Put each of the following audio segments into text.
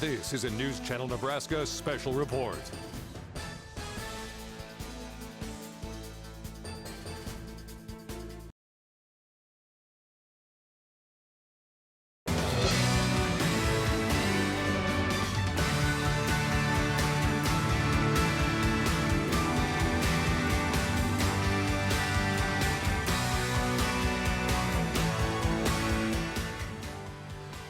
This is a News Channel Nebraska special report.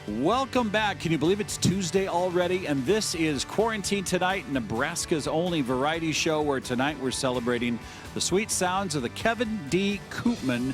Welcome back. Can you believe it's Tuesday already? And this is Quarantine Tonight, Nebraska's only variety show where tonight we're celebrating the sweet sounds of the Kevin D. Koopmann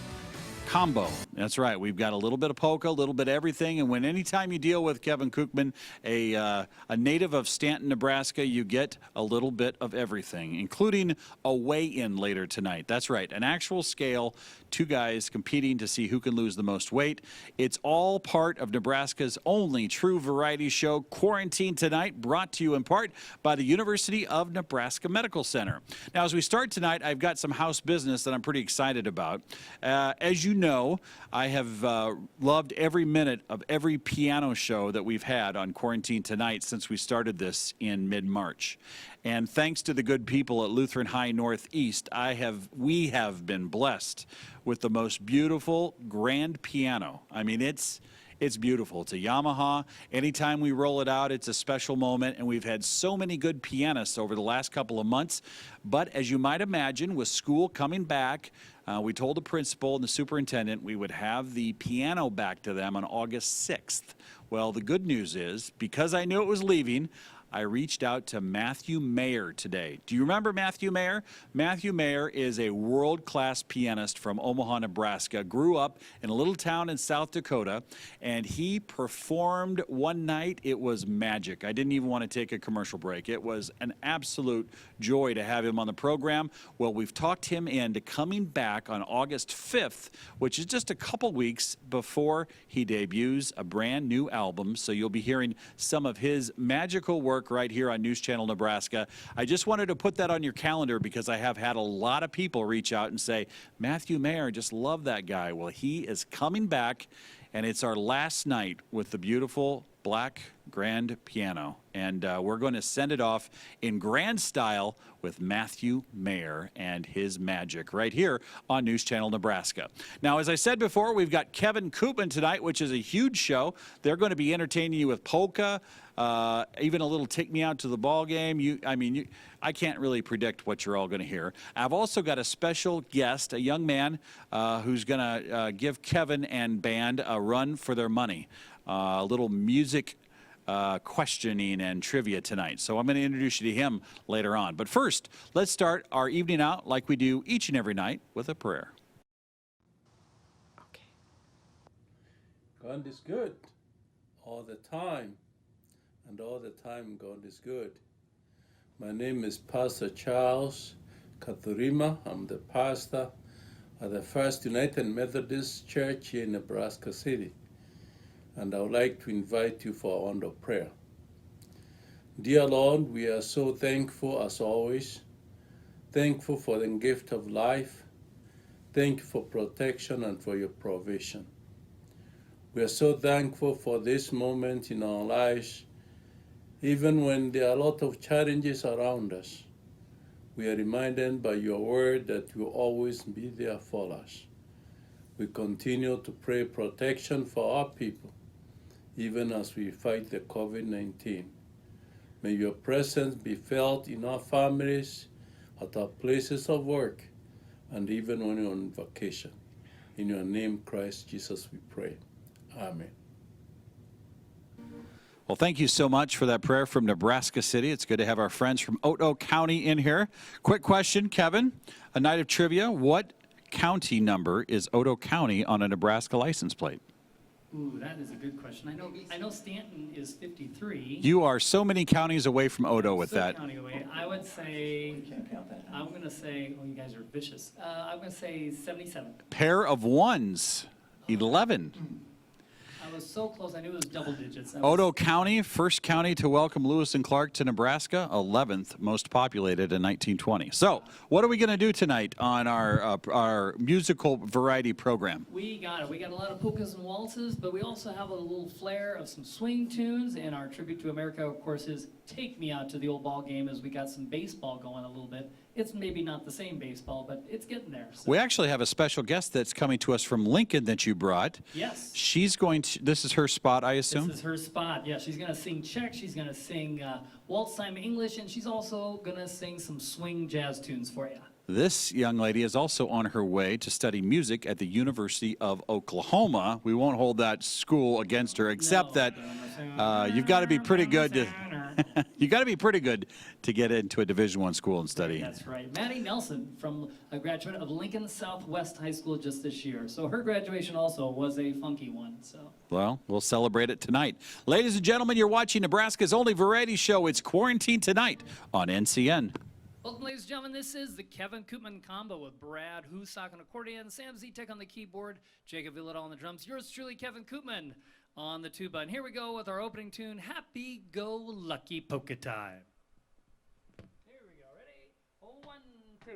combo. That's right. We've got a little bit of polka, a little bit of everything. And when anytime you deal with Kevin Koopmann, a native of Stanton, Nebraska, you get a little bit of everything, including a weigh-in later tonight. That's right. An actual scale, two guys competing to see who can lose the most weight. It's all part of Nebraska's only true variety show, Quarantine Tonight, brought to you in part by the University of Nebraska Medical Center. Now, as we start tonight, I've got some house business that I'm pretty excited about. As you know, I have loved every minute of every piano show that we've had on Quarantine Tonight since we started this in mid-March. And thanks to the good people at Lutheran High Northeast, we have been blessed with the most beautiful grand piano. I mean, it's beautiful. It's a Yamaha. Anytime we roll it out, it's a special moment, and we've had so many good pianists over the last couple of months. But as you might imagine, with school coming back, we told the principal and the superintendent we would have the piano back to them on August 6th. Well, the good news is, because I knew it was leaving, I reached out to Matthew Mayer today. Do you remember Matthew Mayer? Matthew Mayer is a world-class pianist from Omaha, Nebraska, grew up in a little town in South Dakota, and he performed one night. It was magic. I didn't even want to take a commercial break. It was an absolute joy to have him on the program. Well, we've talked him into coming back on August 5th, which is just a couple weeks before he debuts a brand new album. So you'll be hearing some of his magical work right here on News Channel Nebraska. I just wanted to put that on your calendar because I have had a lot of people reach out and say, Matthew Mayer, just love that guy. Well, he is coming back, and it's our last night with the beautiful black grand piano. And we're going to send it off in grand style with Matthew Mayer and his magic right here on News Channel Nebraska. Now, as I said before, we've got Kevin Koopmann tonight, which is a huge show. They're going to be entertaining you with polka, even a little take me out to the ball game. I can't really predict what you're all going to hear. I've also got a special guest, a young man who's going to give Kevin and band a run for their money. A little music questioning and trivia tonight. So I'm going to introduce you to him later on. But first, let's start our evening out like we do each and every night with a prayer. Okay. God is good all the time, and all the time God is good. My name is Pastor Charles Kathurima. I'm the pastor at the First United Methodist Church here in Nebraska City. And I would like to invite you for a round of prayer. Dear Lord, we are so thankful as always. Thankful for the gift of life. Thank you for protection and for your provision. We are so thankful for this moment in our lives, even when there are a lot of challenges around us. We are reminded by your word that you will always be there for us. We continue to pray protection for our people, even as we fight the COVID-19. May your presence be felt in our families, at our places of work, and even when we're on vacation. In your name, Christ Jesus, we pray. Amen. Well, thank you so much for that prayer from Nebraska City. It's good to have our friends from Otoe County in here. Quick question, Kevin, a night of trivia. What county number is Otoe County on a Nebraska license plate? Ooh, that is a good question. I know Stanton is 53. You are so many counties away from Otoe with that. County away. I would say, I'm going to say, oh, you guys are vicious. I'm going to say 77. Pair of ones, 11. I was so close. I knew it was double digits. Otoe County, first county to welcome Lewis and Clark to Nebraska, 11th most populated in 1920. So, what are we going to do tonight on our musical variety program? We got it. We got a lot of polkas and waltzes, but we also have a little flair of some swing tunes. And our tribute to America, of course, is "Take Me Out to the Old Ball Game," as we got some baseball going a little bit. It's maybe not the same baseball, but it's getting there. So. We actually have a special guest that's coming to us from Lincoln that you brought. Yes. She's going to, this is her spot, I assume? This is her spot. Yeah, she's going to sing Czech. She's going to sing waltz time English, and she's also going to sing some swing jazz tunes for you. This young lady is also on her way to study music at the University of Oklahoma. We won't hold that school against her, except that you've got to be pretty good to you got to be pretty good to get into a Division I school and study. That's right. Maddie Nelson, from a graduate of Lincoln Southwest High School just this year. So her graduation also was a funky one. So. Well, we'll celebrate it tonight. Ladies and gentlemen, you're watching Nebraska's only variety show. It's Quarantine Tonight on NCN. Welcome, ladies and gentlemen. This is the Kevin Koopmann combo with Brad Husak on accordion, Sam Zetek on the keyboard, Jacob Villadal on the drums. Yours truly, Kevin Koopmann, on the tuba. And here we go with our opening tune, Happy Go Lucky Polka Time. Here we go. Ready? 1, 2.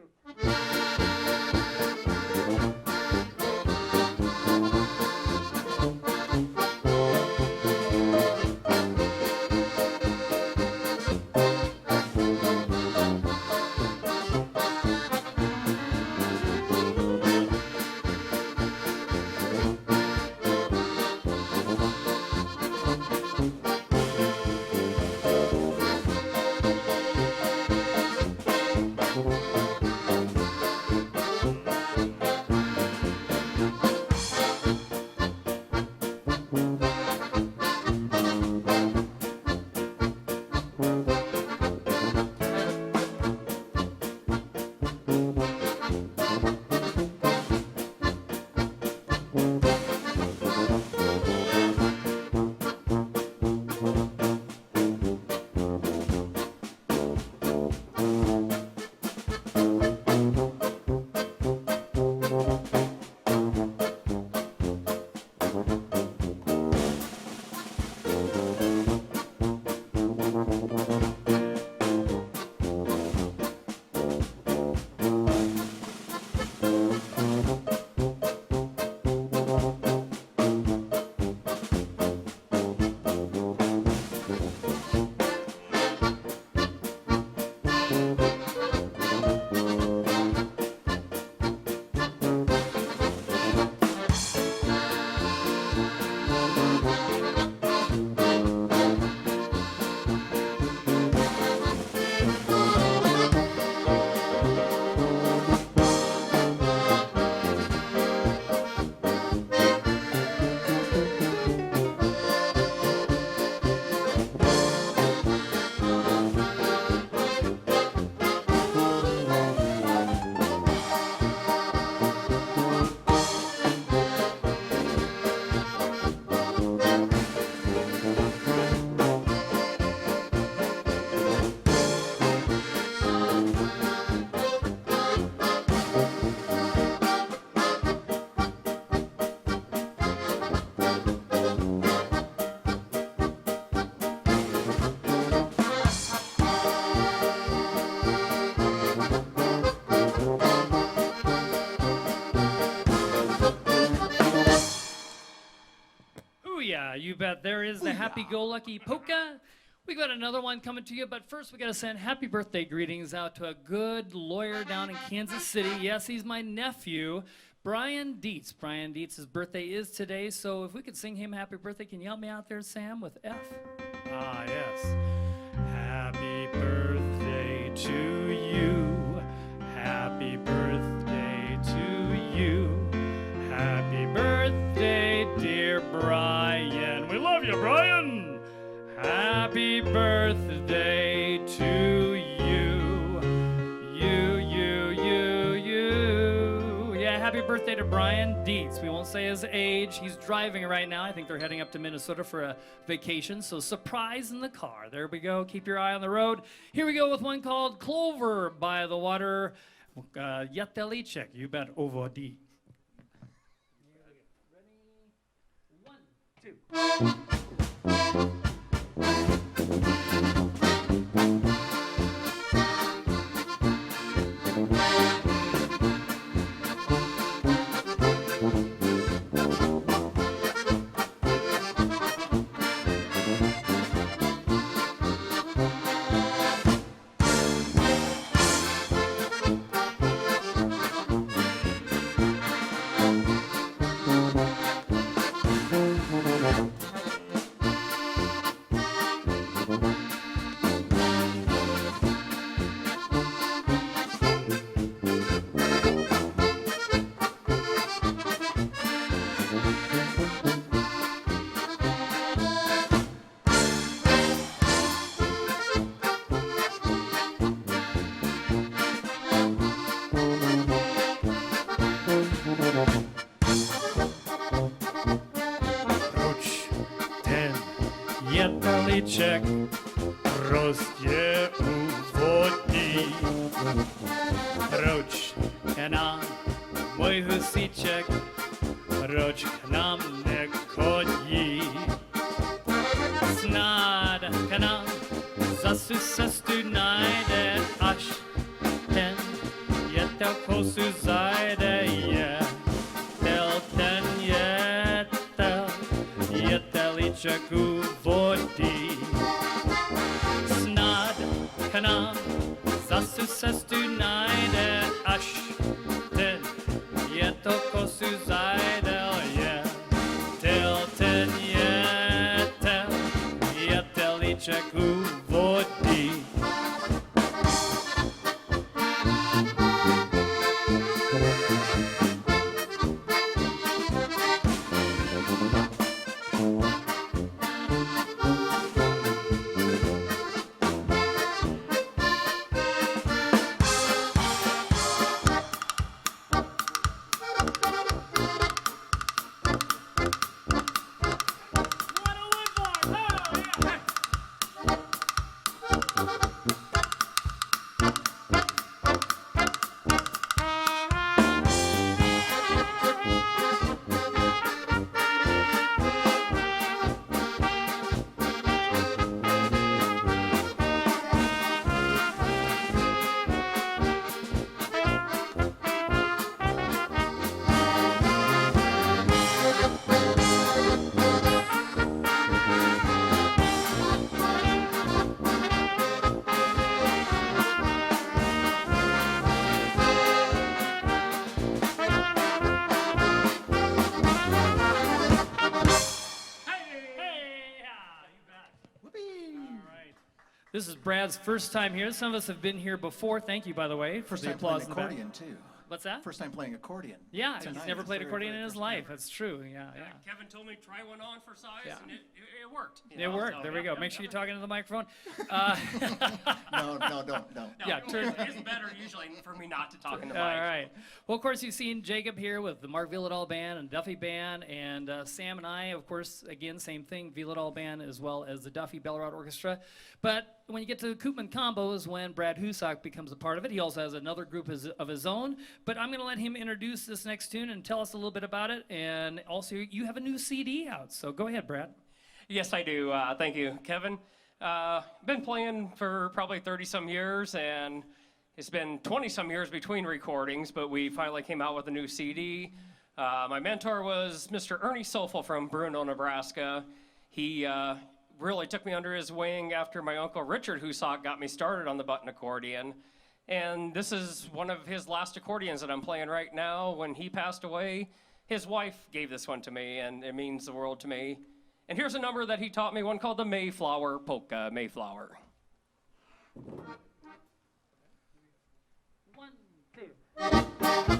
You bet. There is the Happy-Go-Lucky Polka. We got another one coming to you, but first we got to send happy birthday greetings out to a good lawyer down in Kansas City. Yes, he's my nephew, Brian Dietz. Brian Dietz's birthday is today, so if we could sing him happy birthday, can you help me out there, Sam, with F? Ah, yes. Happy birthday to you. Happy birthday to you. Happy birthday, dear Brian. We love you, Brian. Happy birthday to you. You. Yeah, happy birthday to Brian Dietz. We won't say his age. He's driving right now. I think they're heading up to Minnesota for a vacation, so surprise in the car. There we go. Keep your eye on the road. Here we go with one called Clover by the Water. Yatelichek. You bet, Ovodi. Ready? 1, Jetaliček prostě uvodí. Proč je nám můj husíček, proč k nám nechodí? Snad k nám zase cestu najde, až ten jetel kosu zajde, ten jetelíček uvodí. Snad k nám zase cestu najde, až ten jetel kosu zajde, ten jetelíček uvodí. This is Brad's first time here. Some of us have been here before. Thank you, by the way, for First the time applause playing in the back. accordion, too. What's that? First time playing accordion. Yeah, Tonight he's never is played very, accordion very in his first life. time. That's true. Yeah. Kevin told me try one on for size, Yeah. and it worked. It worked. There we go. Make sure you're talking to the microphone. No, don't. No, Yeah, turn- it's better usually for me not to talk in the All mic. right. Well, of course, you've seen Jacob here with the Mark Villadal Band and Duffy Band, and Sam and I, of course, again, same thing, Villadal Band as well as the Duffy Bellerod Orchestra. But when you get to the Koopmann Combo is when Brad Husak becomes a part of it. He also has another group of his own. But I'm going to let him introduce this next tune and tell us a little bit about it. And also, you have a new CD out. So go ahead, Brad. Yes, I do. Thank you, Kevin. Been playing for probably 30-some years, and it's been 20-some years between recordings, but we finally came out with a new CD. My mentor was Mr. Ernie Sofel from Bruno, Nebraska. He really took me under his wing after my uncle Richard Husak got me started on the button accordion. And this is one of his last accordions that I'm playing right now. When he passed away, his wife gave this one to me, and it means the world to me. And here's a number that he taught me, one called the Mayflower Polka, Mayflower. 1, 2.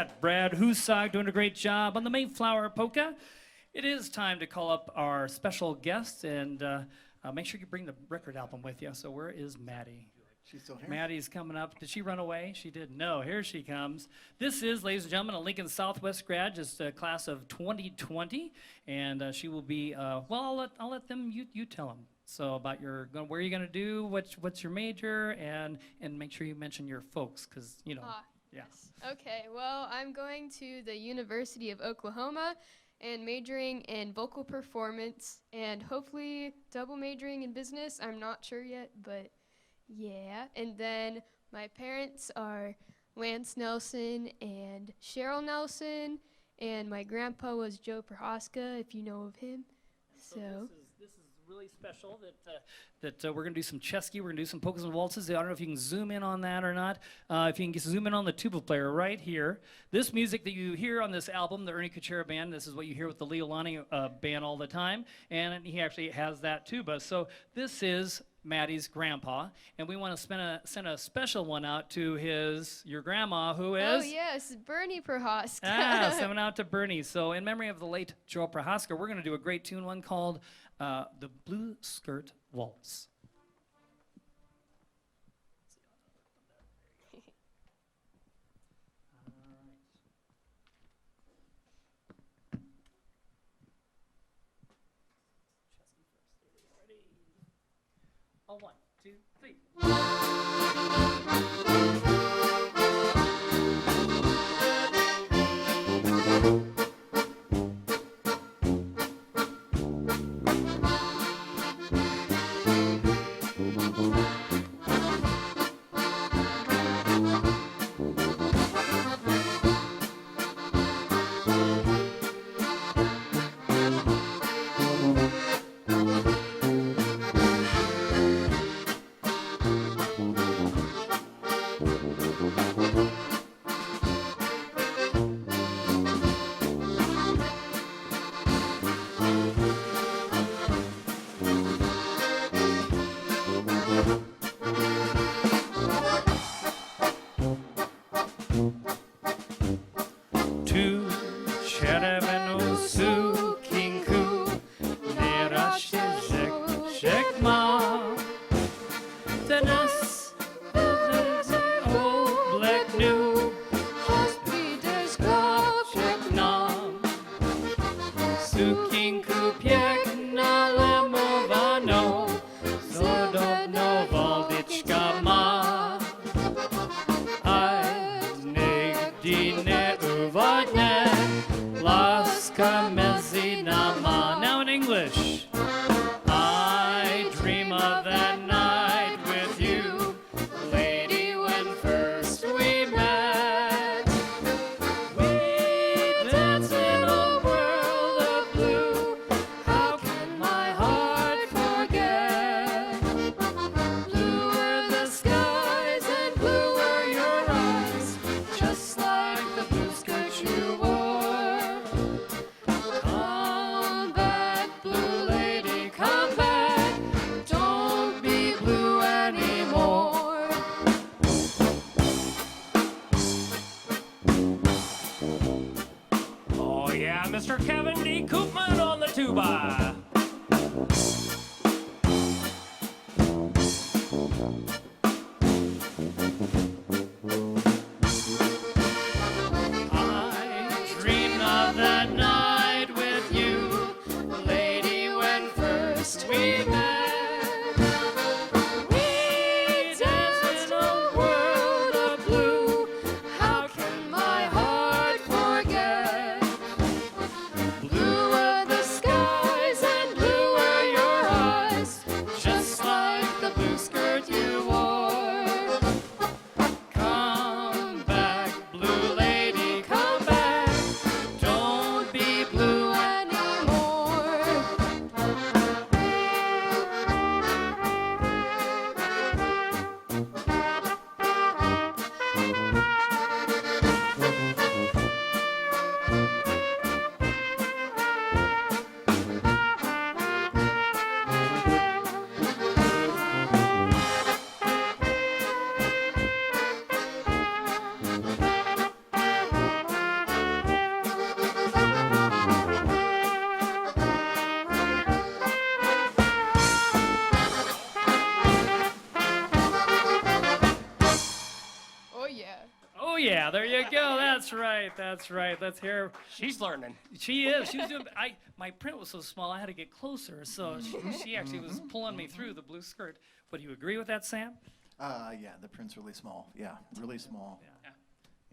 got Brad Husag doing a great job on the Mayflower polka. It is time to call up our special guest, and make sure you bring the record album with you. So where is Maddie? She's still here. Maddie's coming up. Did she run away? She did. No, here she comes. This is, ladies and gentlemen, a Lincoln Southwest grad, just a class of 2020, and she will be. Well, I'll let them. You tell them. So about where you're gonna do, what's your major, and make sure you mention your folks, because you know. Yeah. Yes. Okay. Well, I'm going to the University of Oklahoma, and majoring in vocal performance, and hopefully double majoring in business. I'm not sure yet, but. Yeah, and then my parents are Lance Nelson and Cheryl Nelson, and my grandpa was Joe Prohaska, if you know of him. So this is really special that we're going to do some chesky, we're going to do some polkas and waltzes. I don't know if you can zoom in on that or not. If you can just zoom in on the tuba player right here. This music that you hear on this album, the Ernie Kuchera Band, this is what you hear with the Leolani band all the time, and he actually has that tuba. So this is Maddie's grandpa, and we want to send a special one out to your grandma, who is? Oh yes, Bernie Prohaska. Sending out to Bernie. So in memory of the late Joe Prohaska, we're going to do a great tune, one called the Blue Skirt Waltz. Oh, 1, 2, 3. Now in English. I dream of that night with you, lady, when first we met. We danced in a world of blue. How can my heart forget? Blue were the skies and blue were your eyes, just like the blue skirt you wore. Mr. Kevin D. Koopmann on the tuba. I dreamed of that night with you, lady, when first we met. We danced in a world of blue. How can my heart forget? Blue were the skies and blue were your eyes. That's right. That's right. Let's hear. She's learning. She is. She was doing. My print was so small, I had to get closer. So she actually was pulling me through the blue skirt. But do you agree with that, Sam? Yeah, the print's really small. Yeah, really small.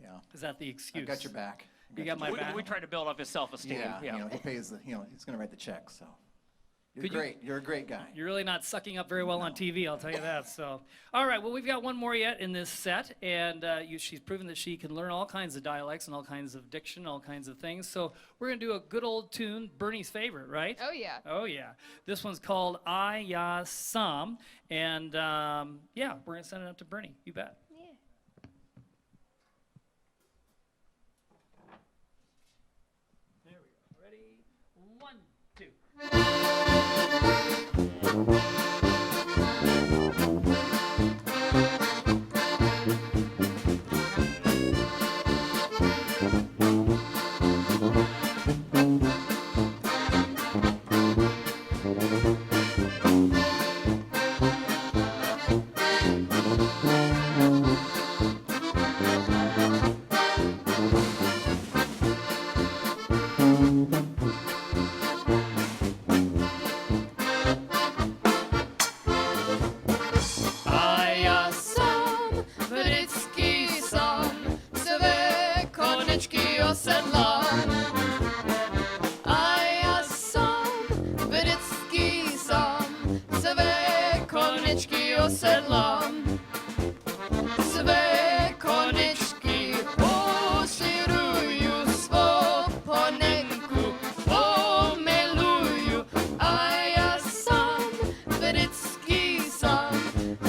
Yeah. Is that the excuse? I got your back. You got my We, back. we try to build up his self-esteem. Yeah, you know, he pays the, you know, he's gonna write the check, so. You're Could you- great, you're a great guy. You're really not sucking up very well on TV, I'll tell you that. So, all right. Well, we've got one more yet in this set, and she's proven that she can learn all kinds of dialects and all kinds of diction, all kinds of things. So we're gonna do a good old tune, Bernie's favorite, right? Oh yeah. Oh yeah. This one's called I Ya Sam, and yeah, we're gonna send it up to Bernie. You bet. Yeah. There we go. Ready? 1, 2. A ja sam brycki sam, swe konečky osedlám. A ja sam brycki sam, swe konečky osedlám. Swe konečky osiruju, svou ponenku pomiluju. A ja sam brycki sam,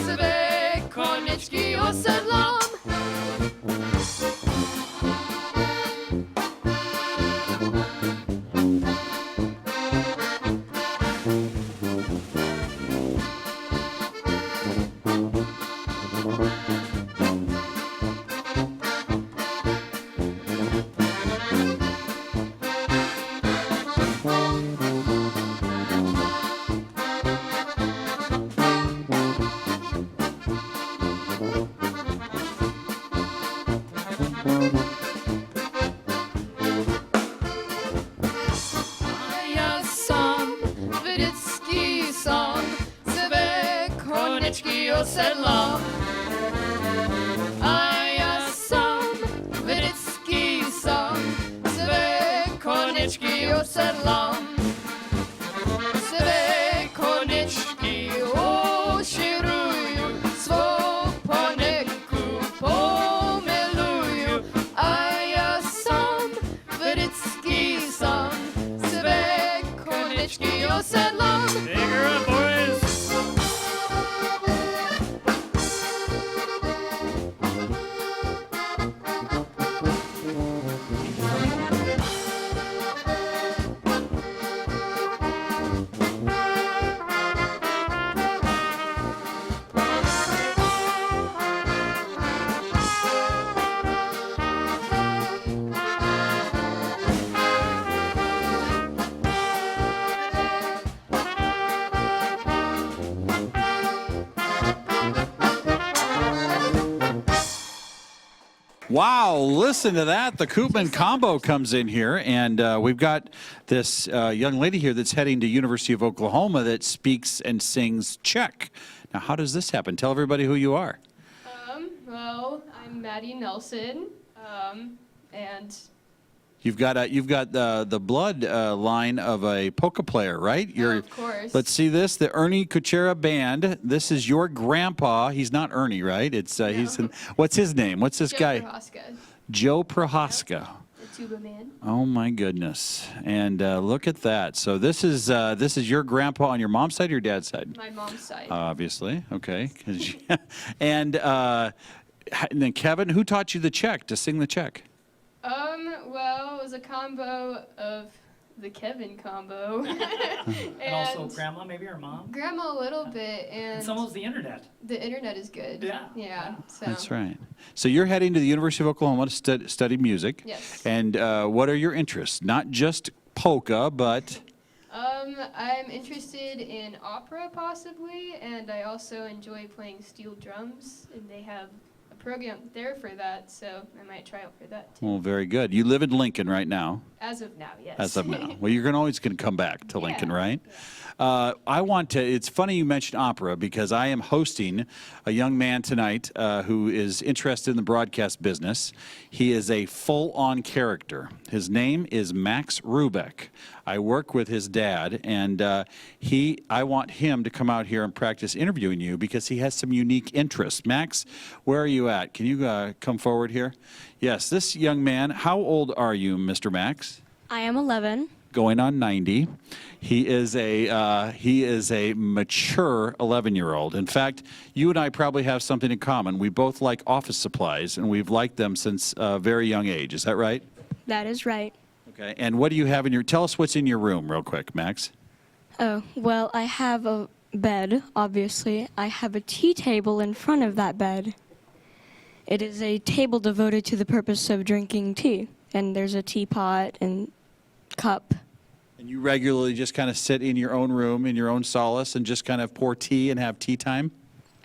swe konečky osedlám. A ja sam brycki sam, swe konečky osedlám. A ja sam brycki sam, swe konečky osedlám. Swe konečky oširuju, svou ponenku pomiluju. A ja sam brycki sam, swe konečky osedlám. Take her up, boys. Wow, listen to that. The Koopmann combo comes in here, and we've got this young lady here that's heading to University of Oklahoma that speaks and sings Czech. Now, how does this happen? Tell everybody who you are. Well, I'm Maddie Nelson, and You've got the blood line of a polka player, right? of course. Let's see this. The Ernie Kuchera Band. This is your grandpa. He's not Ernie, right? It's he's what's his name? What's this Joe guy? Prohaska, Joe Prohaska. the tuba man. Oh my goodness! And look at that. So this is your grandpa on your mom's side or your dad's side? My mom's side. Obviously, okay. 'Cause and then Kevin, who taught you the Czech to sing the Czech? Well, it was a combo of the Kevin combo. And also grandma, maybe, or mom. Grandma a little bit, and And some was the internet. the internet is good. Yeah. Yeah. So. That's right. So you're heading to the University of Oklahoma to study music. Yes. And what are your interests? Not just polka, but I'm interested in opera possibly, and I also enjoy playing steel drums, and they have a program there for that, so I might try out for that too. Well, very good. You live in Lincoln right now. As of now, yes. As of now. Well, you're always going to come back to Lincoln, Yeah. right? It's funny you mentioned opera because I am hosting a young man tonight who is interested in the broadcast business. He is a full-on character. His name is Max Rubeck. I work with his dad, and I want him to come out here and practice interviewing you because he has some unique interests. Max, where are you at? Can you come forward here? Yes, this young man, how old are you, Mr. Max? I am 11. Going on 90. He is a mature 11-year-old. In fact, you and I probably have something in common. We both like office supplies, and we've liked them since a very young age. Is that right? That is right. Okay. And what do you have in your? Tell us what's in your room, real quick, Max. Oh, well, I have a bed, obviously. I have a tea table in front of that bed. It is a table devoted to the purpose of drinking tea. And there's a teapot and cup. And you regularly just kind of sit in your own room, in your own solace, and just kind of pour tea and have tea time?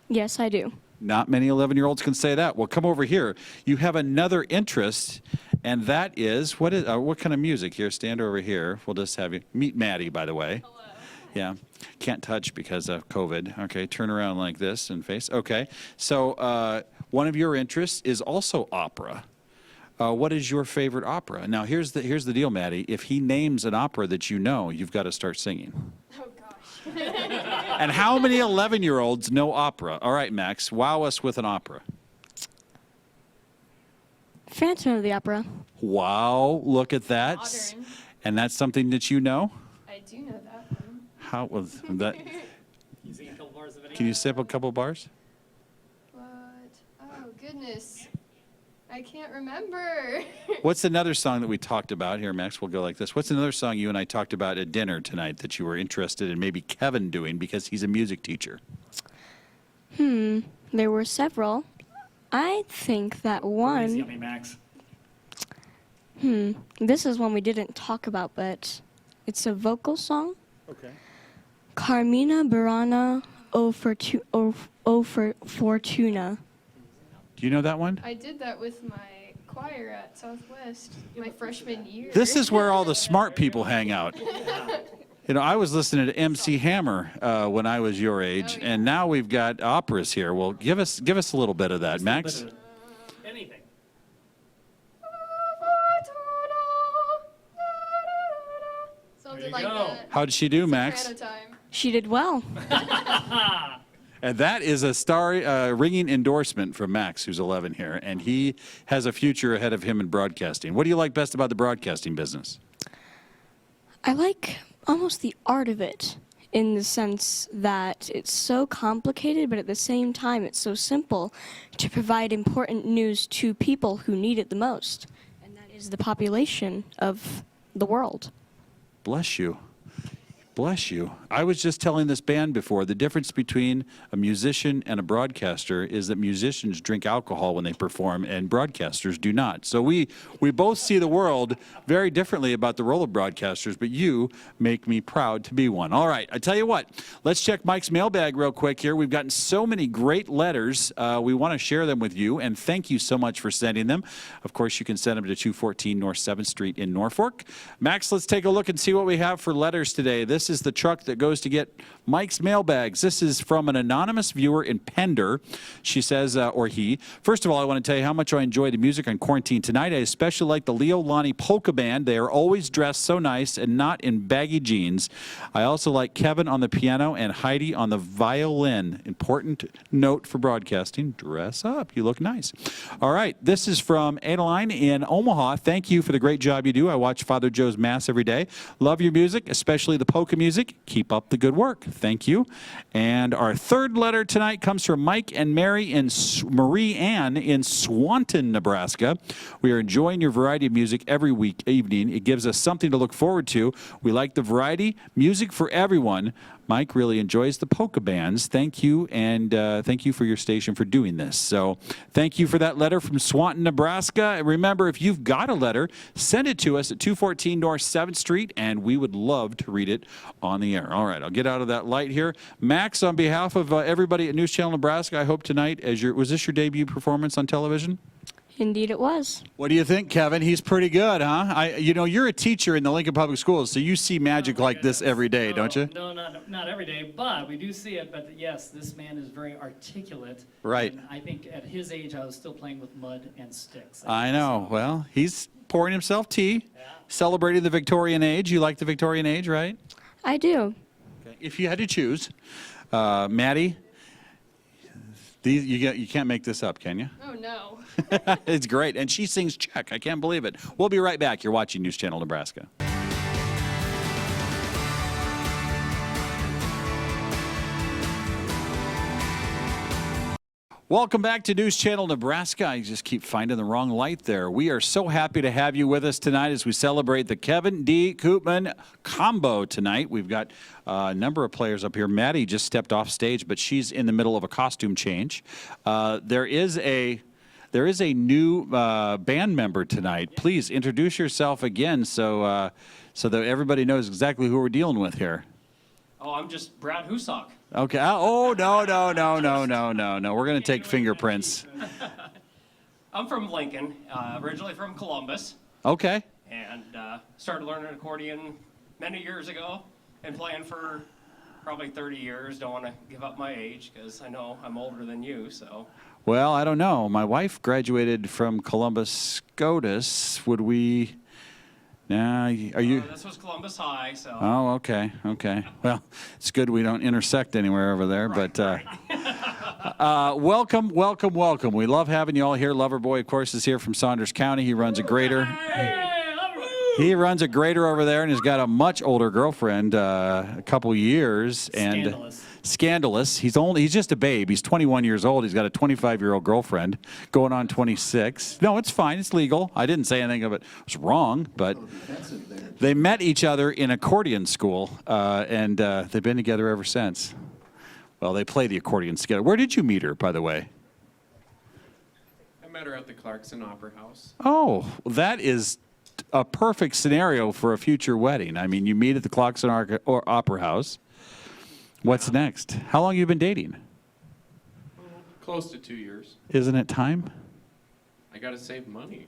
Yes, I do. Not many 11-year-olds can say that. Well, come over here. You have another interest, and that is, what kind of music? Here, stand over here. We'll just have you. Meet Maddie, by the way. Hello. Yeah. Can't touch because of COVID. Okay, turn around like this and face. Okay. So one of your interests is also opera. What is your favorite opera? Now, here's the deal, Maddie. If he names an opera that you know, you've got to start singing. Oh, gosh. And how many 11-year-olds know opera? All right, Max, wow us with an opera. Phantom of the Opera. Wow, look at that. Modern. And that's something that you know? I do know that one. How was that? You sing a couple bars of it. Can you sample a couple bars? What? Oh, goodness. I can't remember. What's another song that we talked about? Here, Max, we'll go like this. What's another song you and I talked about at dinner tonight that you were interested in maybe Kevin doing because he's a music teacher? There were several. I think that one. Yummy, Max. This is one we didn't talk about, but it's a vocal song. Okay. Carmina Burana O Fortuna. Do you know that one? I did that with my choir at Southwest my freshman year. This is where all the smart people hang out. You know, I was listening to MC Hammer when I was your age, and now we've got operas here. Well, give us a little bit of that, Max. Anything. Something There you like go. that. How did she do, Max? Soprano time. She did well. And that is a ringing endorsement from Max, who's 11 here, and he has a future ahead of him in broadcasting. What do you like best about the broadcasting business? I like almost the art of it in the sense that it's so complicated, but at the same time, it's so simple to provide important news to people who need it the most, and that is the population of the world. Bless you. Bless you. I was just telling this band before, the difference between a musician and a broadcaster is that musicians drink alcohol when they perform and broadcasters do not. So we both see the world very differently about the role of broadcasters, but you make me proud to be one. All right, I tell you what, let's check Mike's mailbag real quick here. We've gotten so many great letters. We want to share them with you, and thank you so much for sending them. Of course, you can send them to 214 North 7th Street in Norfolk. Max, let's take a look and see what we have for letters today. This is the truck that goes to get Mike's mailbags. This is from an anonymous viewer in Pender. She says, or he, first of all, I want to tell you how much I enjoy the music on Quarantine Tonight. I especially like the Leo Lonnie Polka Band. They are always dressed so nice and not in baggy jeans. I also like Kevin on the piano and Heidi on the violin. Important note for broadcasting, dress up. You look nice. All right, this is from Adeline in Omaha. Thank you for the great job you do. I watch Father Joe's Mass every day. Love your music, especially the polka music. Keep up the good work. Thank you. And our third letter tonight comes from Mike and Marie Ann in Swanton, Nebraska. We are enjoying your variety of music every evening. It gives us something to look forward to. We like the variety. Music for everyone. Mike really enjoys the polka bands. Thank you, and thank you for your station for doing this. So thank you for that letter from Swanton, Nebraska. And remember, if you've got a letter, send it to us at 214 North 7th Street, and we would love to read it on the air. All right, I'll get out of that light here. Max, on behalf of everybody at News Channel Nebraska, I hope tonight, was this your debut performance on television? Indeed, it was. What do you think, Kevin? He's pretty good, huh? You're a teacher in the Lincoln Public Schools, so you see magic like this every day, don't you? No, not every day, but we do see it. But yes, this man is very articulate. Right. And I think at his age, I was still playing with mud and sticks. I know. Well, he's pouring himself tea, celebrating the Victorian age. You like the Victorian age, right? I do. Okay. If you had to choose, Maddie, you can't make this up, can you? Oh, no. It's great. And she sings Czech. I can't believe it. We'll be right back. You're watching News Channel Nebraska. Welcome back to News Channel Nebraska. I just keep finding the wrong light there. We are so happy to have you with us tonight as we celebrate the Kevin D. Koopmann combo tonight. We've got a number of players up here. Maddie just stepped off stage, but she's in the middle of a costume change. There is a new band member tonight. Please introduce yourself again so that everybody knows exactly who we're dealing with here. Oh, I'm just Brad Husak. Okay. Oh, no. We're going to take fingerprints. I'm from Lincoln, originally from Columbus, Okay. and started learning accordion many years ago and playing for probably 30 years. Don't want to give up my age because I know I'm older than you, so. Well, I don't know. My wife graduated from Columbus SCOTUS. Would we... Nah, are you... This was Columbus High, so. Oh, okay. Well, it's good we don't intersect anywhere over there, Right, but welcome. We love having you all here. Loverboy, of course, is here from Saunders County. He runs a grader. He runs a grader over there and has got a much older girlfriend, a couple years. And scandalous. He's just a babe. He's 21 years old. He's got a 25-year-old girlfriend going on 26. No, it's fine. It's legal. I didn't say anything of it was wrong, but they met each other in accordion school, and they've been together ever since. Well, they play the accordion together. Where did you meet her, by the way? I met her at the Clarkson Opera House. Oh, that is a perfect scenario for a future wedding. I mean, you meet at the Clarkson Opera House. What's next? How long have you been dating? Close to 2 years. Isn't it time? I got to save money.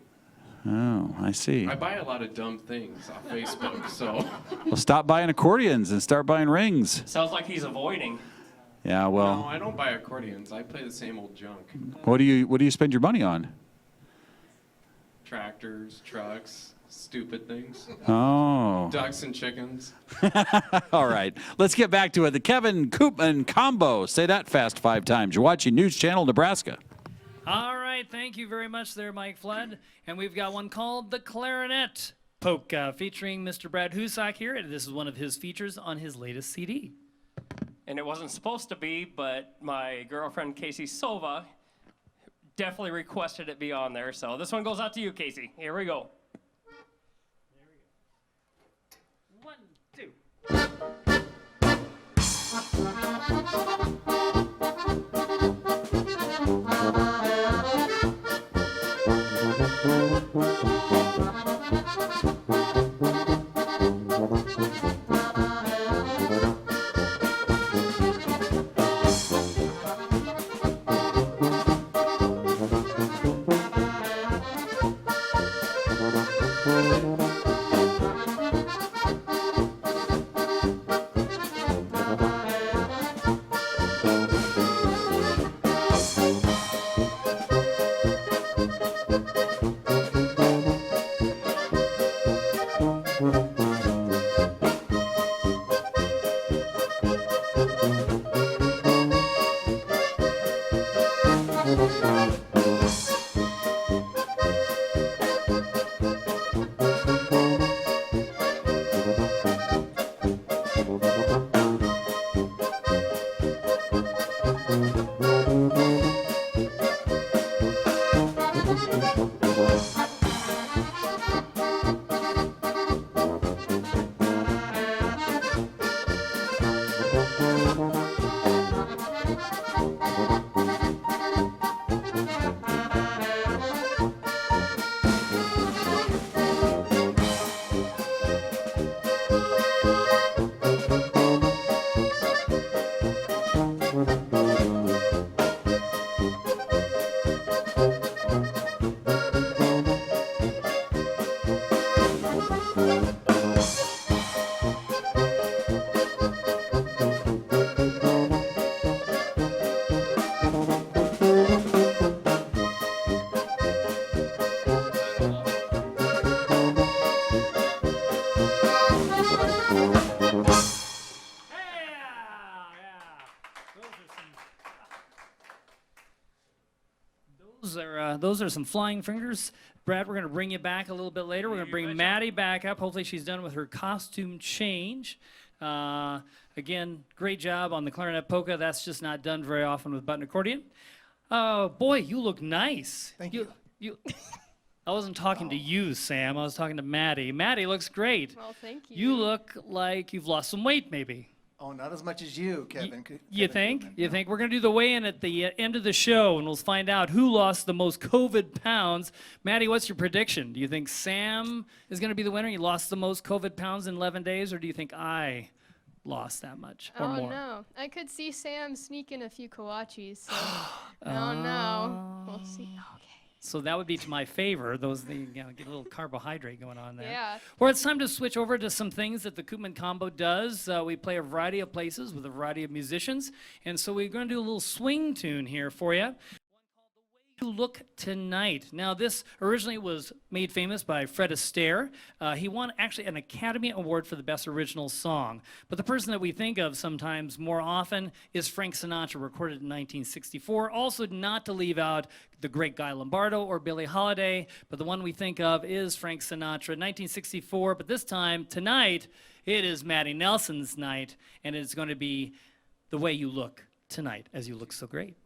Oh, I see. I buy a lot of dumb things off Facebook, so. Well, stop buying accordions and start buying rings. Sounds like he's avoiding. Yeah, well. No, I don't buy accordions. I play the same old junk. What do you spend your money on? Tractors, trucks, stupid things. Oh. Ducks and chickens. All right. Let's get back to it. The Kevin Koopmann combo. Say that fast 5 times. You're watching News Channel Nebraska. All right, thank you very much there, Mike Flood. And we've got one called the Clarinet Polka, featuring Mr. Brad Husak here. And this is one of his features on his latest CD. And it wasn't supposed to be, but my girlfriend, Casey Sova, definitely requested it be on there. So this one goes out to you, Casey. Here we go. 1, 2. those are some flying fingers. Brad, we're going to bring you back a little bit later. We're going to bring Maddie back up. Hopefully she's done with her costume change. Again, great job on the clarinet polka. That's just not done very often with button accordion. Oh, boy, you look nice. Thank you. I wasn't talking to you, Sam. I was talking to Maddie. Maddie looks great. Well, thank you. You look like you've lost some weight, maybe. Oh, not as much as you, Kevin. You think? You think? We're going to do the weigh-in at the end of the show, and we'll find out who lost the most COVID pounds. Maddie, what's your prediction? Do you think Sam is going to be the winner? He lost the most COVID pounds in 11 days, or do you think I lost that much or more? Oh, no. I could see Sam sneak in a few kawachis, so I don't know. We'll see. Okay. So that would be to my favor. Those, get a little carbohydrate going on there. Yeah. Well, it's time to switch over to some things that the Koopmann Combo does. We play a variety of places with a variety of musicians. And so we're going to do a little swing tune here for you. You Look Tonight. Now, this originally was made famous by Fred Astaire. He won actually an Academy Award for the Best Original Song. But the person that we think of sometimes more often is Frank Sinatra, recorded in 1964. Also, not to leave out the great Guy Lombardo or Billie Holiday, but the one we think of is Frank Sinatra, 1964. But this time, tonight, it is Maddie Nelson's night, and it's going to be The Way You Look Tonight, as you look so great.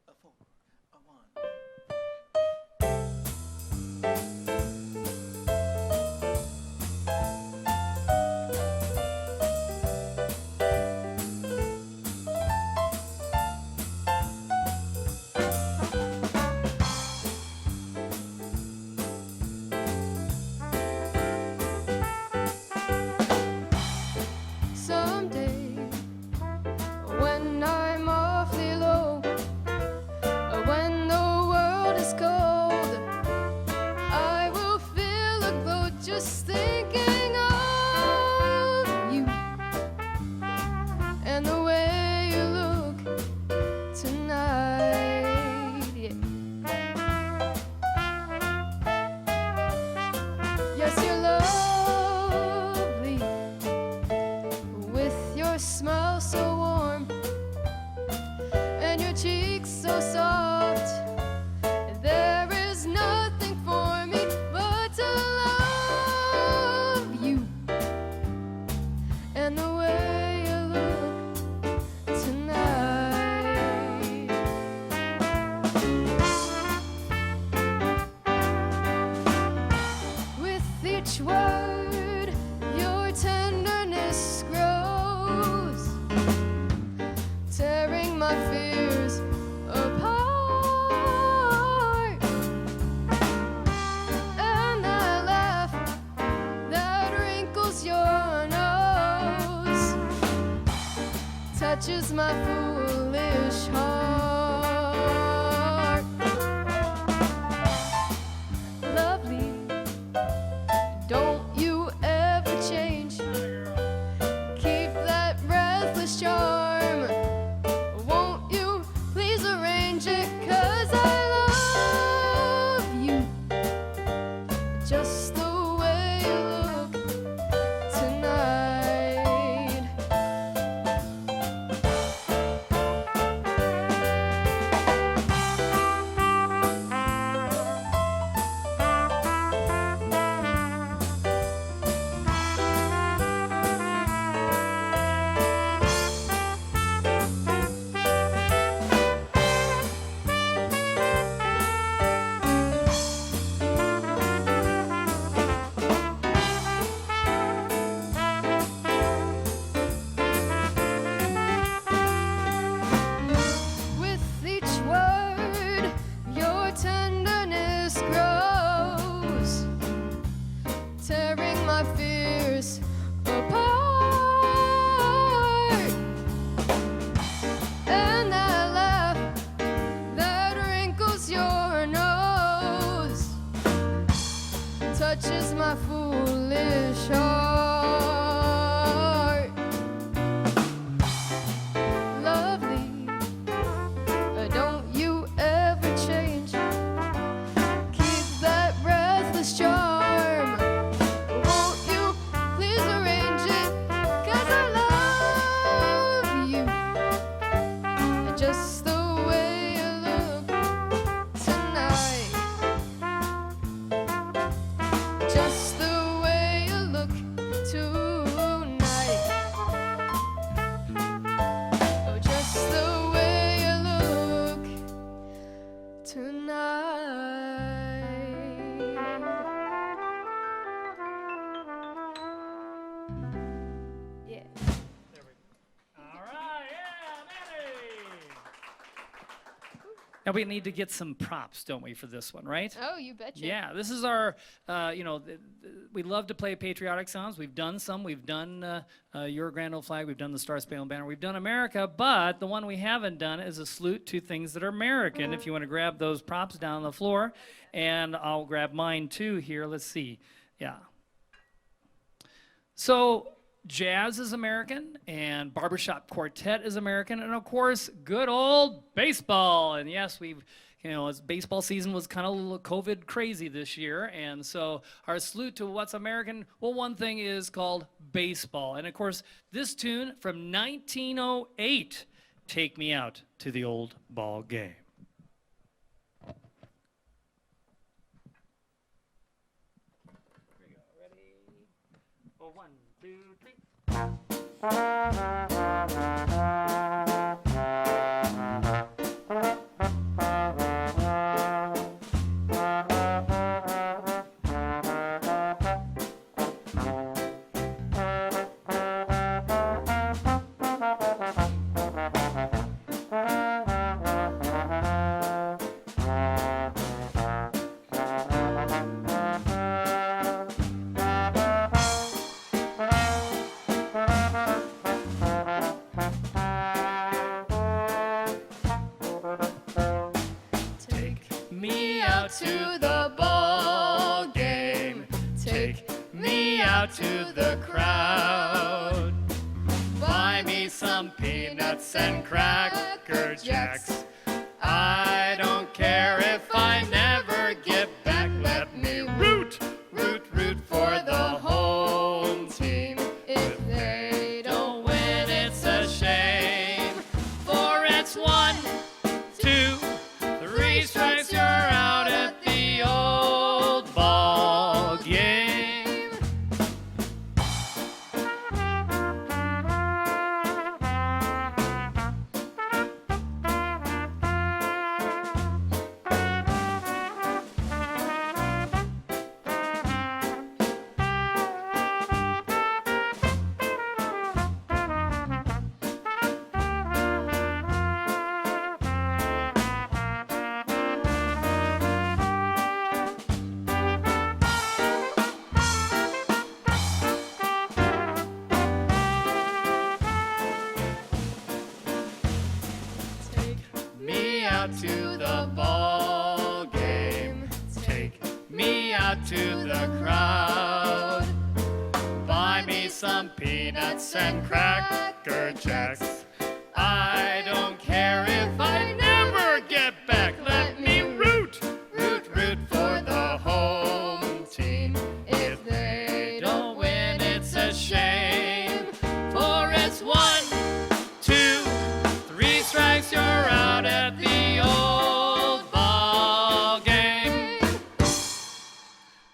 Someday, when I'm awfully low, when the world is cold, I will feel a glow just thinking of you and the way you look tonight. Yes, you're lovely, with your smile so warm and your cheeks so soft. There is nothing for me but to love you and the way you look tonight. With each word, your tenderness grows, tearing my fears apart. And that laugh that wrinkles your nose touches my foolish heart. Lovely, don't you ever change. Keep that breathless charm. Won't you please arrange it? 'Cause I love you just the way you look tonight. Now we need to get some props, don't we, for this one, right? Oh, you betcha. Yeah, this is our, we love to play patriotic songs. We've done some. We've done Your Grand Old Flag. We've done the Star Spangled Banner. We've done America, but the one we haven't done is a salute to things that are American. If you want to grab those props down on the floor, and I'll grab mine too here. Let's see. Yeah. So jazz is American, and barbershop quartet is American, and of course, good old baseball. And yes, as baseball season was kind of a little COVID crazy this year, and so our salute to what's American, well, one thing is called baseball. And of course, this tune from 1908, Take Me Out to the Old Ball Game. Here we go, ready? Oh, 1, 2, 3. To the ball game, take me out to the crowd. Buy me some peanuts and cracker jacks. I don't care if I never get back. Let me root, root, root for the home team. If they don't win, it's a shame. For it's 1, 2, 3 strikes, you're out at the old ball game. To the ball game, take me out to the crowd. Buy me some peanuts and cracker jacks. I don't care if I never get back. Let me root, root, root for the home team. If they don't win, it's a shame. For it's 1, 2, 3 strikes, you're out at the old ball game.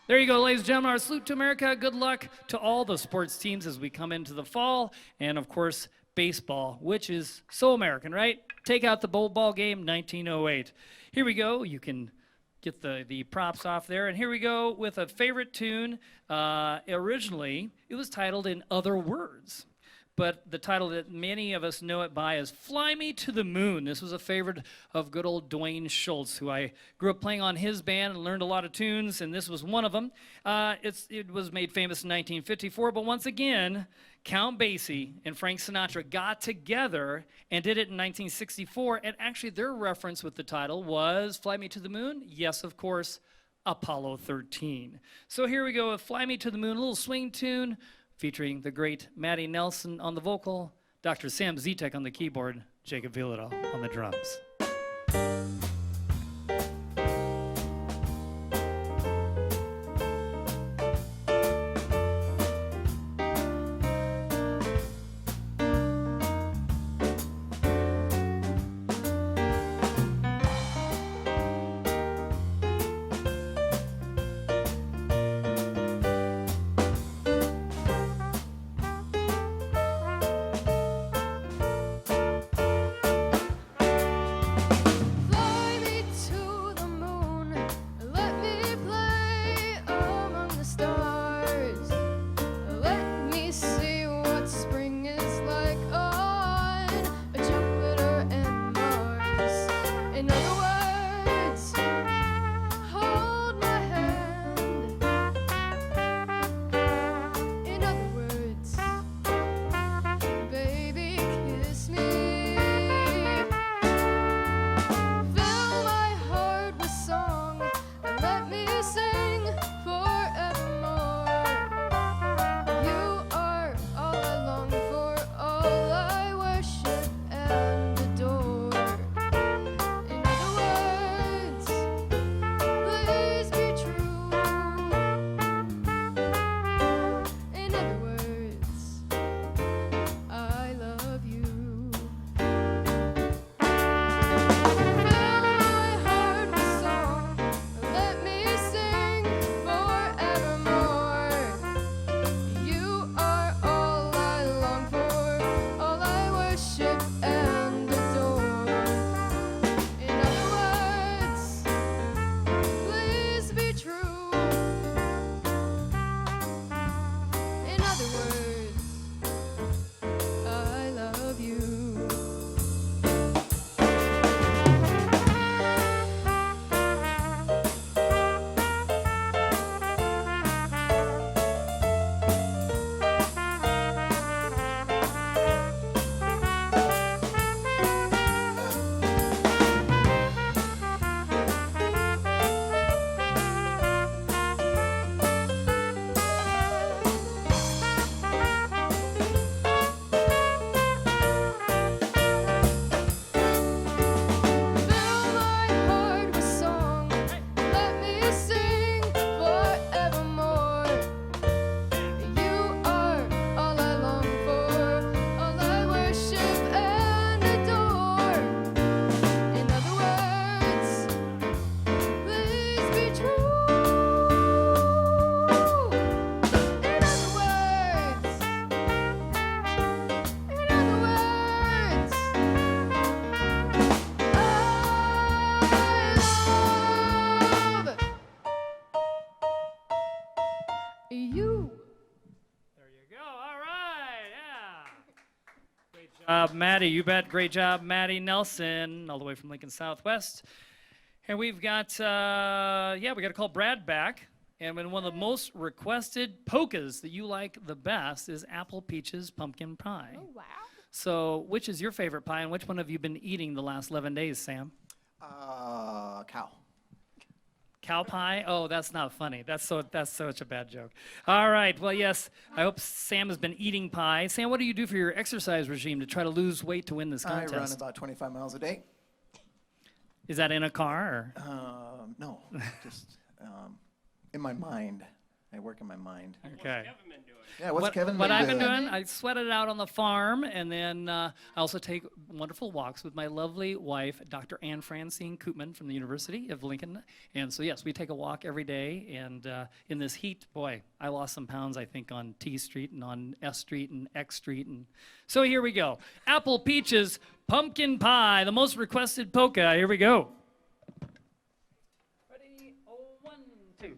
There you go, ladies and gentlemen, our salute to America. Good luck to all the sports teams as we come into the fall. And of course, baseball, which is so American, right? Take out the ball game, 1908. Here we go. You can get the props off there. And here we go with a favorite tune. Originally, it was titled In Other Words. But the title that many of us know it by is Fly Me to the Moon. This was a favorite of good old Dwayne Schultz, who I grew up playing on his band and learned a lot of tunes, and this was one of them. It was made famous in 1954, but once again, Count Basie and Frank Sinatra got together and did it in 1964, and actually their reference with the title was Fly Me to the Moon? Yes, of course, Apollo 13. So here we go with Fly Me to the Moon, a little swing tune, featuring the great Matty Nelson on the vocal, Dr. Sam Zitek on the keyboard, Jacob Villadal on the drums. Maddie, you bet. Great job, Maddie Nelson, all the way from Lincoln Southwest. And we've got, we got to call Brad back. And when one of the most requested polkas that you like the best is apple peaches pumpkin pie. Oh, wow. So which is your favorite pie, and which one have you been eating the last 11 days, Sam? Cow. Cow pie? Oh, that's not funny. That's such a bad joke. All right. Well, yes, I hope Sam has been eating pie. Sam, what do you do for your exercise regime to try to lose weight to win this contest? I run about 25 miles a day. Is that in a car? Or? No, just in my mind. I work in my mind. Okay. Yeah, what's Kevin What been I've been doing? doing, I sweated it out on the farm, and then I also take wonderful walks with my lovely wife, Dr. Anne Francine Koopmann from the University of Lincoln. And so, yes, we take a walk every day. And in this heat, boy, I lost some pounds, I think, on T Street and on S Street and X Street. And so here we go. Apple peaches, pumpkin pie, the most requested polka. Here we go. Ready? Oh, 1, 2.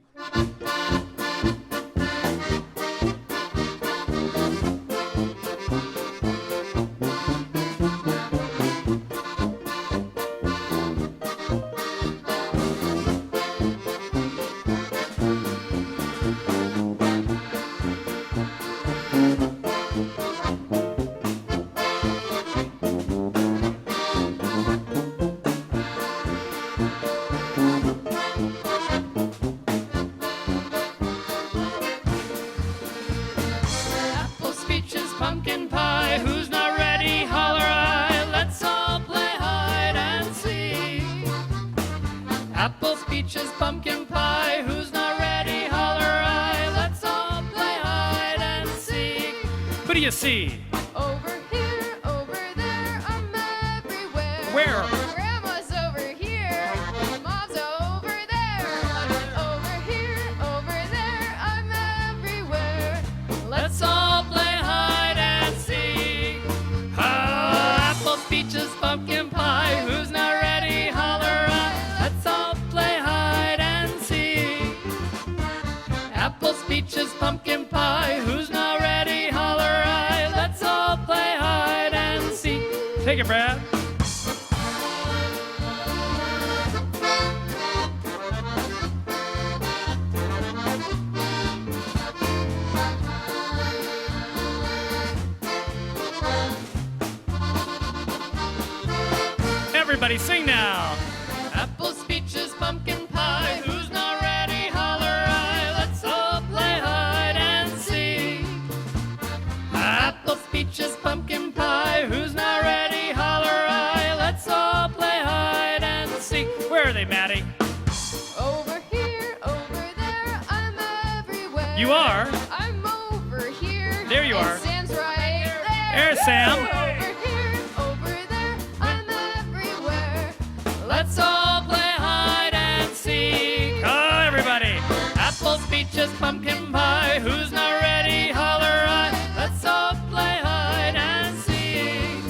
Apples, peaches, pumpkin pie. Who's not ready? Holler I. Let's all play hide and seek. Apples, peaches, pumpkin pie. Who's not ready? Holler I. Let's all play hide and seek. Who do you see? Over here, over there, I'm everywhere. Where? Grandma's over here, Mom's over there. Over here, over there, I'm everywhere. Let's all play hide and seek. Apples, peaches, pumpkin pie. Who's not ready? Holler I. Let's all play hide and seek. Apples, peaches, pumpkin pie. Who's not ready? Holler I. Let's all play hide and seek. Take it, Brad. Everybody sing now. Apples, peaches, pumpkin pie. Who's not ready? Holler I. Let's all play hide and seek. Apples, peaches, pumpkin pie. Who's not ready? Holler I. Let's all play hide and seek. Where are they, Maddie? Over here, over there, I'm everywhere. You are? I'm over here. There you and are. Sam's right there. There's Sam. Over here, over there, I'm everywhere. Let's all play hide and seek. Oh, everybody. Apples, peaches, pumpkin pie. Who's not ready? Holler I. Let's all play hide and seek.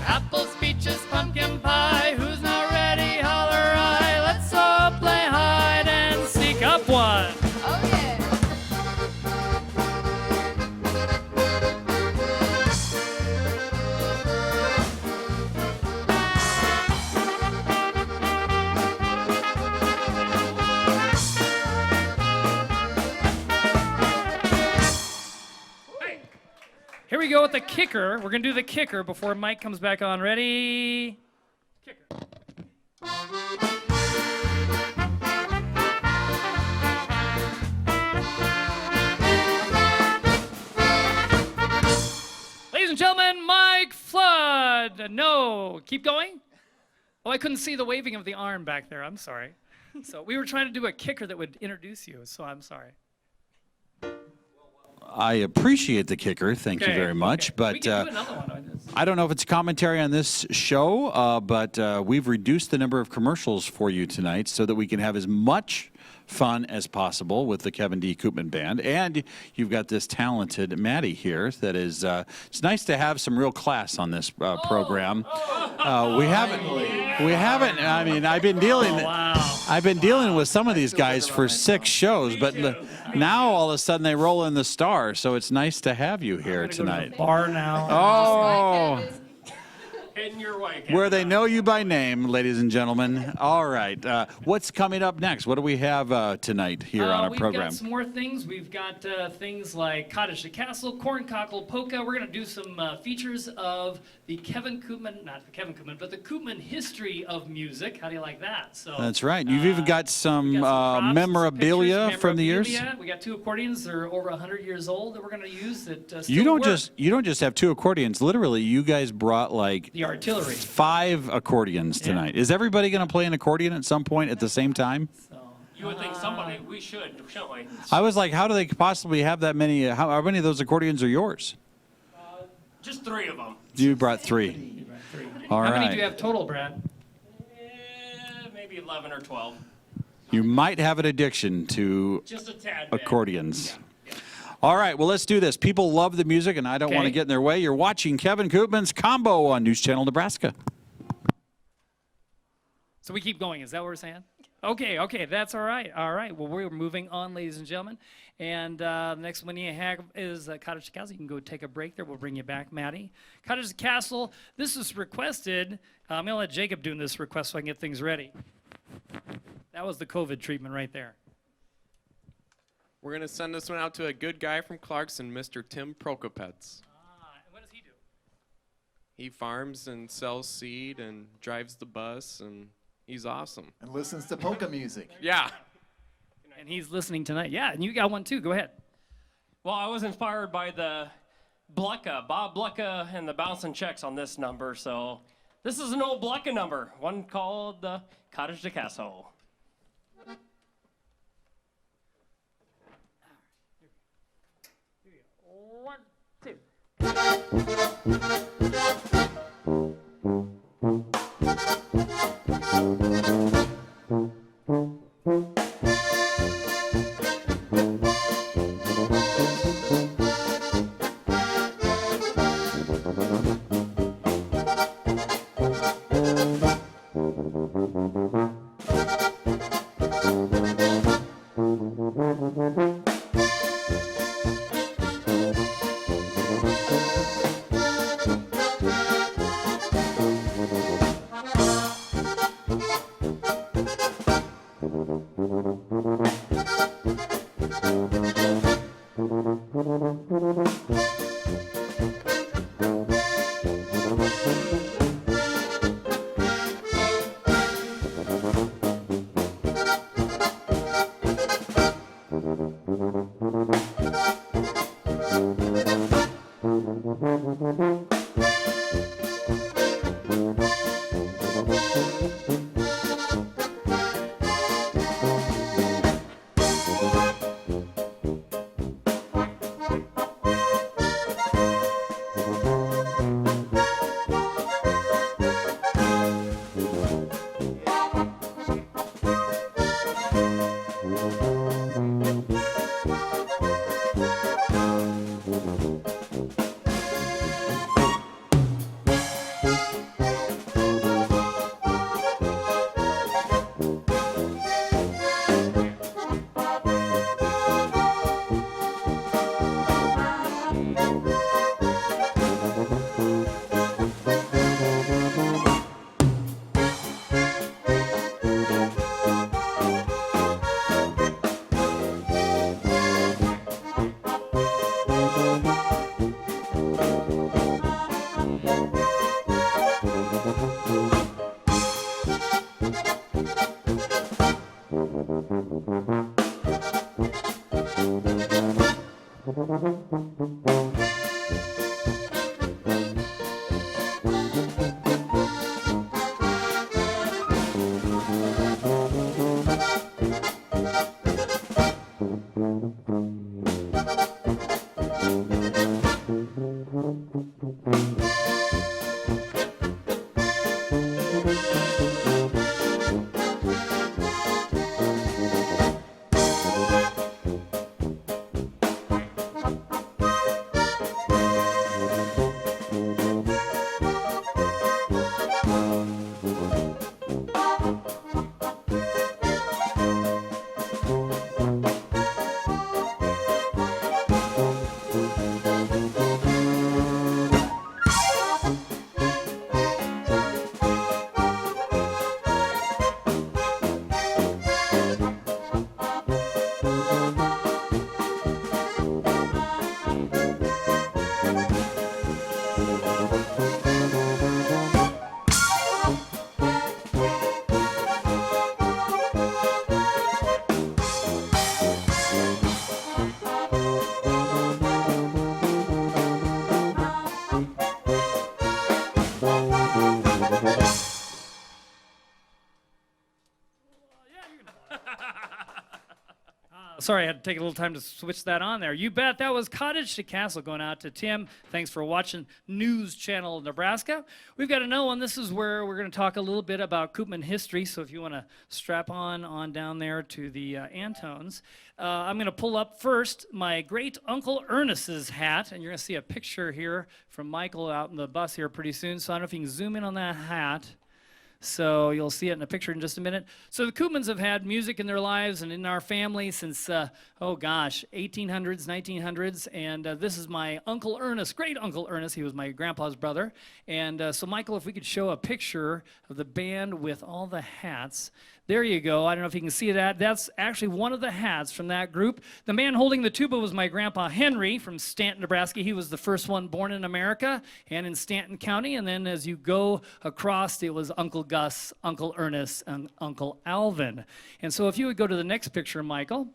Apples, peaches, pumpkin pie. Who's not ready? Holler I. Let's all play hide and seek. Up one. Oh yeah. Here we go with the kicker. We're going to do the kicker before Mike comes back on. Ready? Kicker. Ladies and gentlemen, Mike Flood. No. Keep going. Oh, I couldn't see the waving of the arm back there. I'm sorry. So we were trying to do a kicker that would introduce you, so I'm sorry. I appreciate the kicker. Thank you Okay, very much. okay. But we can do another one on this. I don't know if it's commentary on this show, but we've reduced the number of commercials for you tonight so that we can have as much fun as possible with the Kevin D. Koopmann Band. And you've got this talented Maddie here that is, it's nice to have some real class on this program. We haven't, I mean, I've been dealing. Wow. I've been dealing with some of these guys for 6 shows, but now all of a sudden they roll in the star, so it's nice to have you here tonight. Bar now. Oh, Heading your way, where they know you by name, ladies and gentlemen. All right, what's coming up next? What do we have tonight here on our we've program? got some more things. We've got things like Cottage to Castle, Corncockle Polka. We're going to do some features of the Kevin Koopmann, not the Kevin Koopmann, but the Koopmann history of music. How do you like that? So That's right. You've even got some we got some props, memorabilia pictures, from the years. memorabilia. We got 2 accordions. They're over 100 years old that we're going to use. That still You don't work. just have 2 accordions. Literally, you guys brought like The artillery. 5 accordions tonight. Is everybody going to play an accordion at some point at the same time? You would think somebody, we should, shouldn't we? I was like, how do they possibly have that many? How many of those accordions are yours? Just 3 of them. You brought 3. All How right. many do you have total, Brad? Maybe 11 or 12. You might have an addiction to Just a tad bit. accordions. All right, well, let's do this. People love the music, and I don't want to Okay. get in their way. You're watching Kevin Koopmann's Combo on News Channel Nebraska. So we keep going. Is that what we're saying? Okay, that's all right. All right, well, we're moving on, ladies and gentlemen. And the next one you have is Cottage to Castle. You can go take a break there. We'll bring you back, Maddie. Cottage to Castle, this is requested. I'm going to let Jacob do this request so I can get things ready. That was the COVID treatment right there. We're going to send this one out to a good guy from Clarkson, Mr. Tim Prokopets. And what does he do? He farms and sells seed and drives the bus, and he's awesome. And listens to polka music. Yeah. And he's listening tonight. Yeah, and you got one too. Go ahead. Well, I was inspired by the Blecka, Bob Blecka, and the bouncing checks on this number. So this is an old Blecka number, one called the Cottage to Castle. One, two. Sorry, I had to take a little time to switch that on there. You bet. That was Cottage to Castle going out to Tim. Thanks for watching News Channel Nebraska. We've got another one. This is where we're going to talk a little bit about Koopmann history. So if you want to strap on down there to the Antones. I'm going to pull up first my great Uncle Ernest's hat. And you're going to see a picture here from Michael out in the bus here pretty soon. So I don't know if you can zoom in on that hat. So you'll see it in a picture in just a minute. So the Koopmanns have had music in their lives and in our family since, 1800s, 1900s. And this is my Uncle Ernest, great Uncle Ernest. He was my grandpa's brother. And so, Michael, if we could show a picture of the band with all the hats. There you go. I don't know if you can see that. That's actually one of the hats from that group. The man holding the tuba was my grandpa Henry from Stanton, Nebraska. He was the first one born in America and in Stanton County. And then as you go across, it was Uncle Gus, Uncle Ernest, and Uncle Alvin. And so if you would go to the next picture, Michael.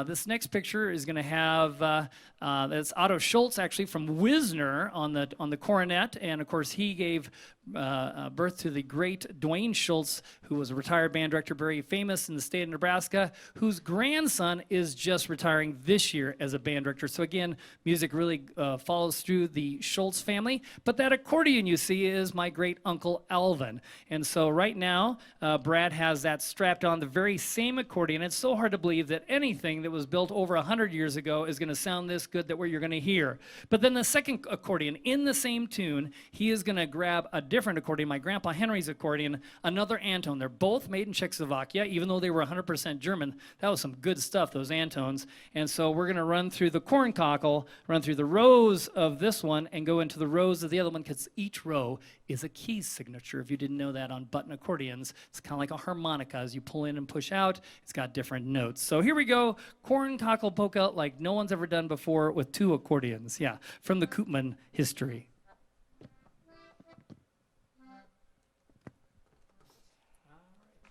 This next picture is going to have that's Otto Schultz, actually from Wisner on the cornet, and of course he gave birth to the great Dwayne Schultz, who was a retired band director, very famous in the state of Nebraska, whose grandson is just retiring this year as a band director. So again, music really follows through the Schultz family. But that accordion you see is my great Uncle Alvin. And so right now, Brad has that strapped on, the very same accordion. It's so hard to believe that anything that was built over 100 years ago is going to sound this good that what you're going to hear. But then the second accordion, in the same tune, he is going to grab a different accordion, my grandpa Henry's accordion, another Antone. They're both made in Czechoslovakia, even though they were 100% German. That was some good stuff, those Antones. And so we're going to run through the corncockle, run through the rows of this one, and go into the rows of the other one, because each row is a key signature. If you didn't know that on button accordions, it's kind of like a harmonica. As you pull in and push out, it's got different notes. So here we go, corncockle polka like no one's ever done before with two accordions. Yeah, from the Koopmann history.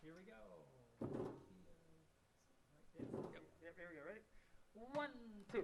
Here we go. Here we go, ready? 1, 2.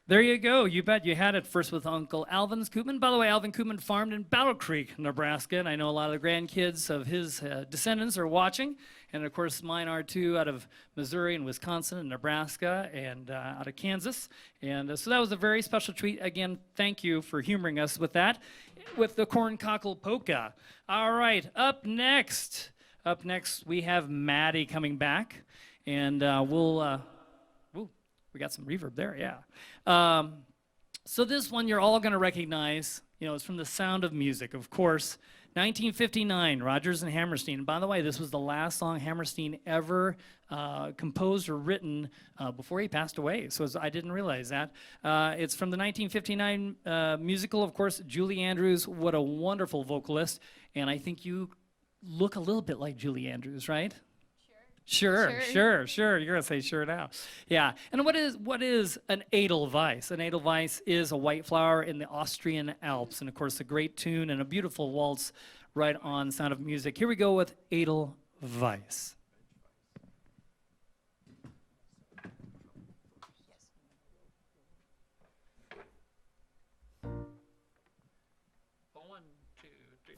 There you go. You bet you had it first with Uncle Alvin Koopmann. By the way, Alvin Koopmann farmed in Battle Creek, Nebraska, and I know a lot of the grandkids of his descendants are watching. And of course, mine are too, out of Missouri and Wisconsin and Nebraska and out of Kansas. And so that was a very special treat. Again, thank you for humoring us with that, with the corncockle polka. All right, up next we have Maddie coming back, and we got some reverb there, yeah. So this one you're all going to recognize. You know, it's from The Sound of Music, of course. 1959, Rodgers and Hammerstein. And by the way, this was the last song Hammerstein ever composed or written before he passed away. So I didn't realize that. It's from the 1959 musical, of course. Julie Andrews, what a wonderful vocalist. And I think you look a little bit like Julie Andrews, right? Sure. You're gonna say sure now. Yeah. And what is an Edelweiss? An Edelweiss is a white flower in the Austrian Alps, and of course a great tune and a beautiful waltz right on Sound of Music. Here we go with Edelweiss. One, two, three.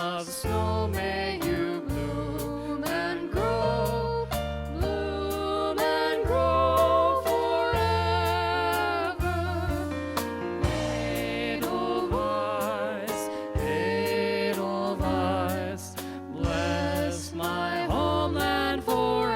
Of snow may you bloom and grow forever. Edelweiss, bless my homeland forever.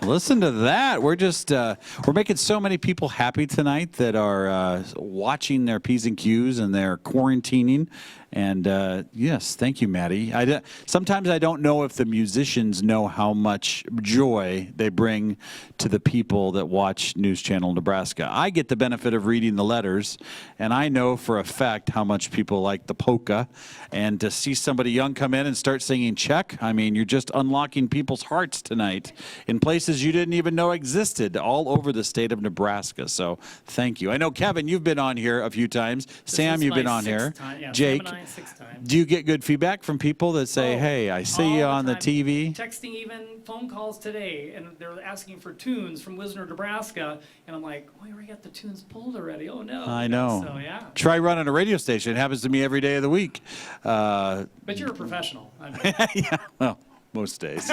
Listen to that. We're just we're making so many people happy tonight that are watching their P's and Q's and they're quarantining. And yes, thank you, Maddie. Sometimes I don't know if the musicians know how much joy they bring to the people that watch News Channel Nebraska. I get the benefit of reading the letters, and I know for a fact how much people like the polka. And to see somebody young come in and start singing Czech, I mean, you're just unlocking people's hearts tonight in places you didn't even know existed all over the state of Nebraska. So thank you. I know, Kevin, you've been on here a few times. Sam, you've been on here. Yeah, Jake. 6 times. Do you get good feedback from people that say, hey, I see you on the TV? Texting, even phone calls today, and they're asking for tunes from Wisner, Nebraska, and I'm like, we already got the tunes pulled already. Oh, no. I know. So, yeah. Try running a radio station. It happens to me every day of the week. But you're a professional. Yeah, well, most days.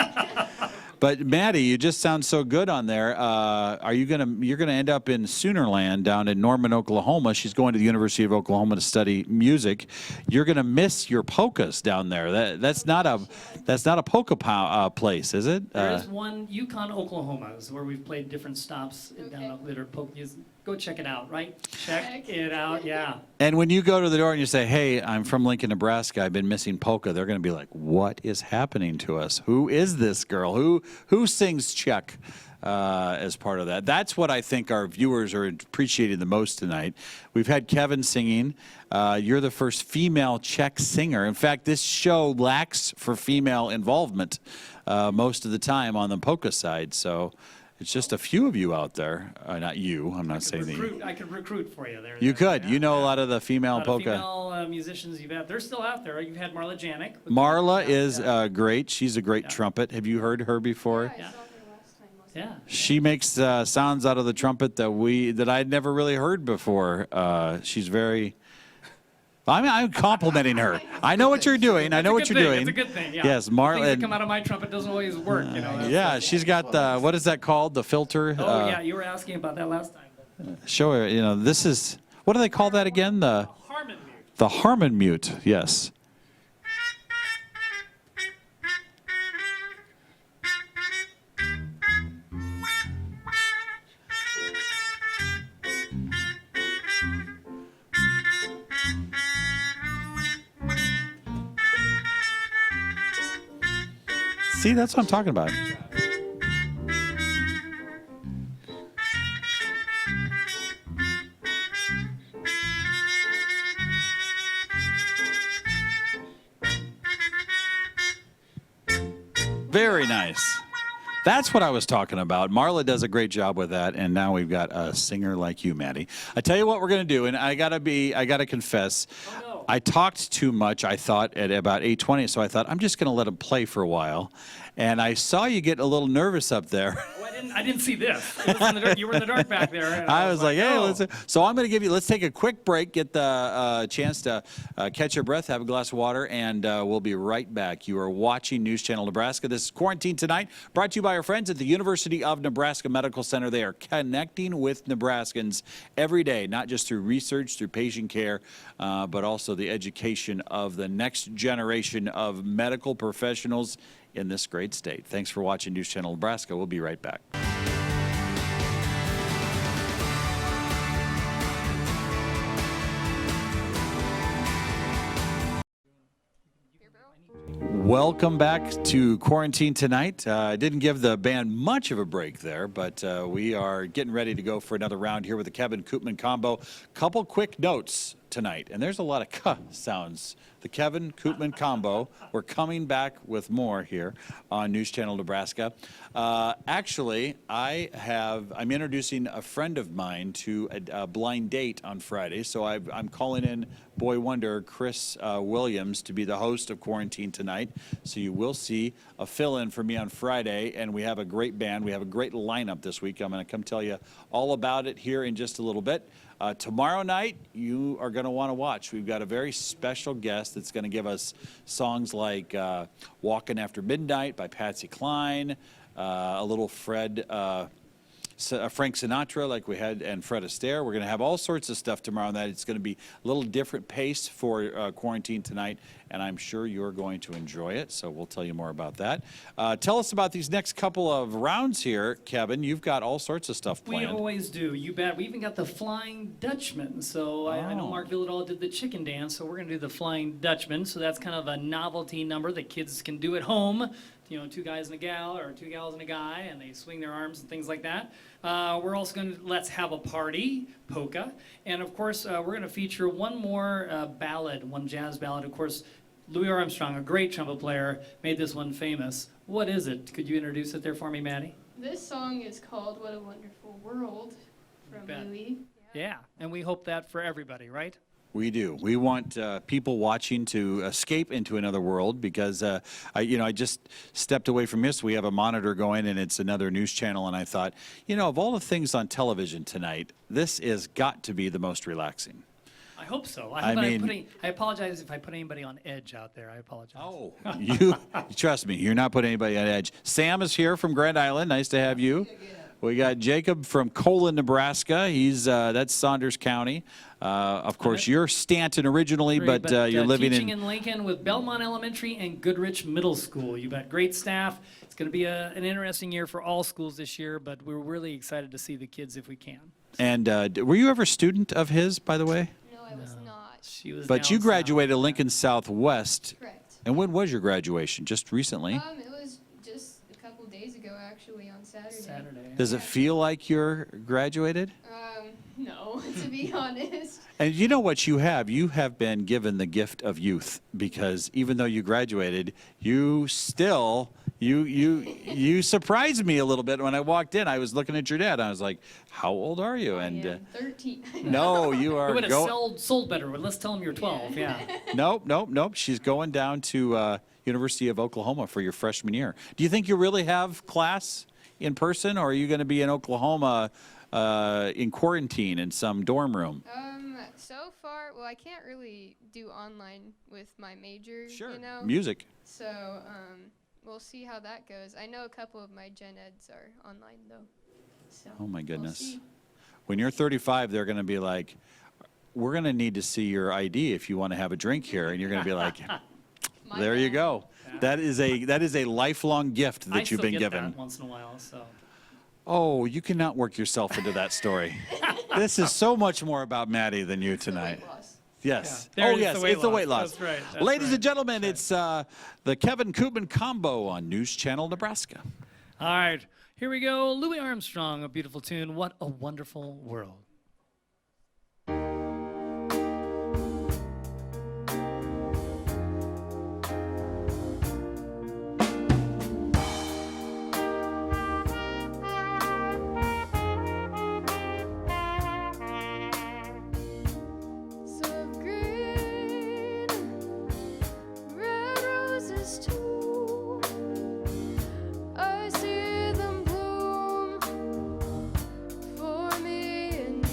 But Maddie, you just sound so good on there. You're gonna end up in Soonerland down in Norman, Oklahoma. She's going to the University of Oklahoma to study music. You're gonna miss your polkas down there. That's not a polka place, is it? There is one, Yukon, Oklahoma, is where we've played different stops down that are polkas. Go check it out, right? Check it out, yeah. And when you go to the door and you say, hey, I'm from Lincoln, Nebraska, I've been missing polka, they're going to be like, what is happening to us? Who is this girl? Who sings Czech as part of that? That's what I think our viewers are appreciating the most tonight. We've had Kevin singing. You're the first female Czech singer. In fact, this show lacks for female involvement most of the time on the polka side. So it's just a few of you out there. Not you. I'm not saying that. I could recruit for you there. You could. Yeah. You know a lot of the female polka. Female musicians you've had. They're still out there. You've had Marla Janik. Marla is great. She's a great trumpet. Have you heard her before? Yeah, I saw her last time. Yeah. She makes sounds out of the trumpet that I'd never really heard before. She's very. I'm complimenting her. I know what you're doing. I know what you're doing. It's a good thing. Yeah. Yes, Things Marla. that come out of my trumpet doesn't always work. Yeah, she's got the what is that called? The filter. Oh yeah, you were asking about that last time. Show her. This is what do they call that again? The Harmon mute. The Harmon mute. Yes. See, that's what I'm talking about. Very nice. That's what I was talking about. Marla does a great job with that, and now we've got a singer like you, Maddie. I tell you what we're going to do, and I gotta confess, I talked too much, I thought, at about 8:20, so I thought, I'm just going to let him play for a while. And I saw you get a little nervous up there. I didn't see this. You were in the dark back there. And I was like, hey, so I'm going to let's take a quick break, get the chance to catch your breath, have a glass of water, and we'll be right back. You are watching News Channel Nebraska. This is Quarantine Tonight, brought to you by our friends at the University of Nebraska Medical Center. They are connecting with Nebraskans every day, not just through research, through patient care, but also the education of the next generation of medical professionals in this great state. Thanks for watching News Channel Nebraska. We'll be right back. Welcome back to Quarantine Tonight. I didn't give the band much of a break there, but we are getting ready to go for another round here with the Kevin Koopmann combo. Couple quick notes tonight, and there's a lot of "k" sounds. The Kevin Koopmann combo. We're coming back with more here on News Channel Nebraska. Actually, I'm introducing a friend of mine to a blind date on Friday, so I'm calling in boy wonder Chris Williams to be the host of Quarantine Tonight. So you will see a fill-in for me on Friday, and we have a great band. We have a great lineup this week. I'm going to come tell you all about it here in just a little bit. Tomorrow night, you are going to want to watch. We've got a very special guest that's going to give us songs like Walking After Midnight by Patsy Cline, a little Fred Frank Sinatra like we had, and Fred Astaire. We're going to have all sorts of stuff tomorrow night. It's going to be a little different pace for Quarantine Tonight, and I'm sure you're going to enjoy it, so we'll tell you more about that. Tell us about these next couple of rounds here, Kevin. You've got all sorts of stuff planned. We always do. You bet. We even got the Flying Dutchman. So I know Mark Villadol did the chicken dance, so we're going to do the Flying Dutchman. So that's kind of a novelty number that kids can do at home. You know, 2 guys and a gal, or 2 gals and a guy, and they swing their arms and things like that. We're also going to Let's Have a Party, polka. And of course, we're going to feature one more ballad, one jazz ballad. Of course, Louis Armstrong, a great trumpet player, made this one famous. What is it? Could you introduce it there for me, Maddie? This song is called What a Wonderful World from Louis. Yeah, and we hope that for everybody, right? We do. We want people watching to escape into another world because, I just stepped away from this. We have a monitor going, and it's another news channel, and I thought, of all the things on television tonight, this has got to be the most relaxing. I hope so. I apologize if I put anybody on edge out there. I apologize. Oh, you trust me, you're not putting anybody on edge. Sam is here from Grand Island. Nice to have you. We got Jacob from Koopmann, Nebraska. He's that's Saunders County. Of course, you're Stanton originally, but you're living teaching in Lincoln with Belmont Elementary and Goodrich Middle School. You've got great staff. It's going to be an interesting year for all schools this year, but we're really excited to see the kids if we can. And were you ever a student of his, by the way? No, I was not. She was. But you graduated Lincoln Southwest. Correct. And when was your graduation? Just recently? It was just a couple days ago, actually, on Saturday. Does it feel like you're graduated? No, to be honest. And you know what you have? You have been given the gift of youth, because even though you graduated, you still, you surprised me a little bit when I walked in. I was looking at your dad. I was like, how old are you? And I am 13. no, you are. It would have sold better. But let's tell them you're 12. Yeah. Nope. She's going down to University of Oklahoma for your freshman year. Do you think you really have class in person, or are you going to be in Oklahoma in quarantine in some dorm room? So far, well, I can't really do online with my major, Sure. Music. Music. So, we'll see how that goes. I know a couple of my gen eds are online, though. So Oh, my goodness. We'll see. When you're 35, they're going to be like, we're going to need to see your ID if you want to have a drink here. And you're going to be like, there you go. Yeah. That is a lifelong gift that you've been given. I still get that once in a while, so. Oh, you cannot work yourself into that story. This is so much more about Maddie than you tonight. Yes. Yeah. Yes, it's the weight loss. That's right. That's Ladies right. and gentlemen, it's the Kevin Koopmann Combo on News Channel Nebraska. All right, here we go. Louis Armstrong, a beautiful tune. What a wonderful world. I see them bloom for me and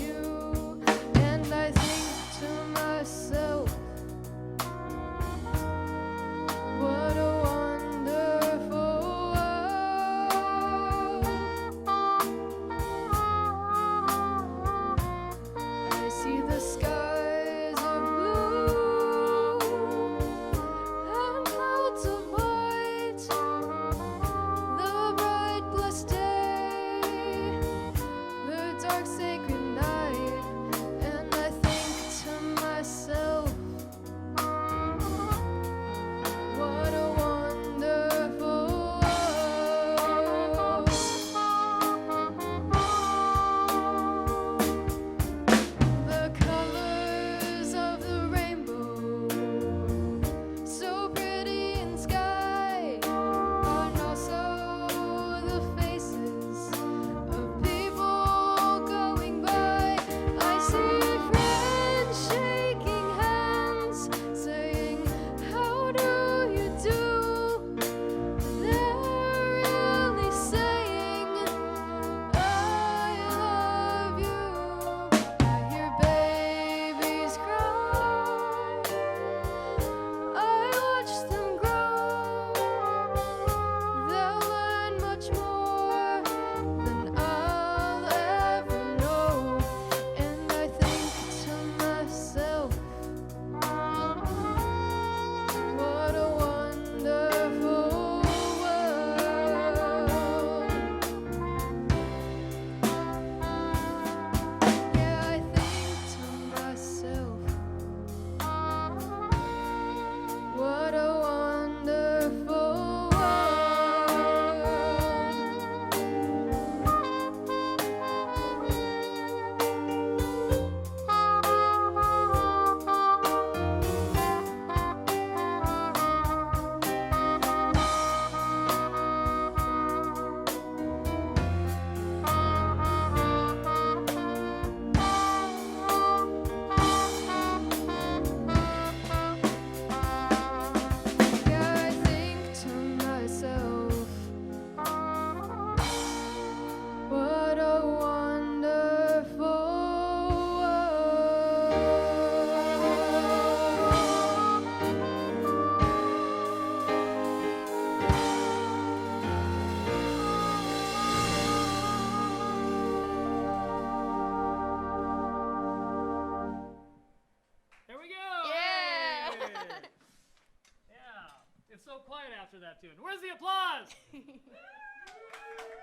after that tune. Where's the applause?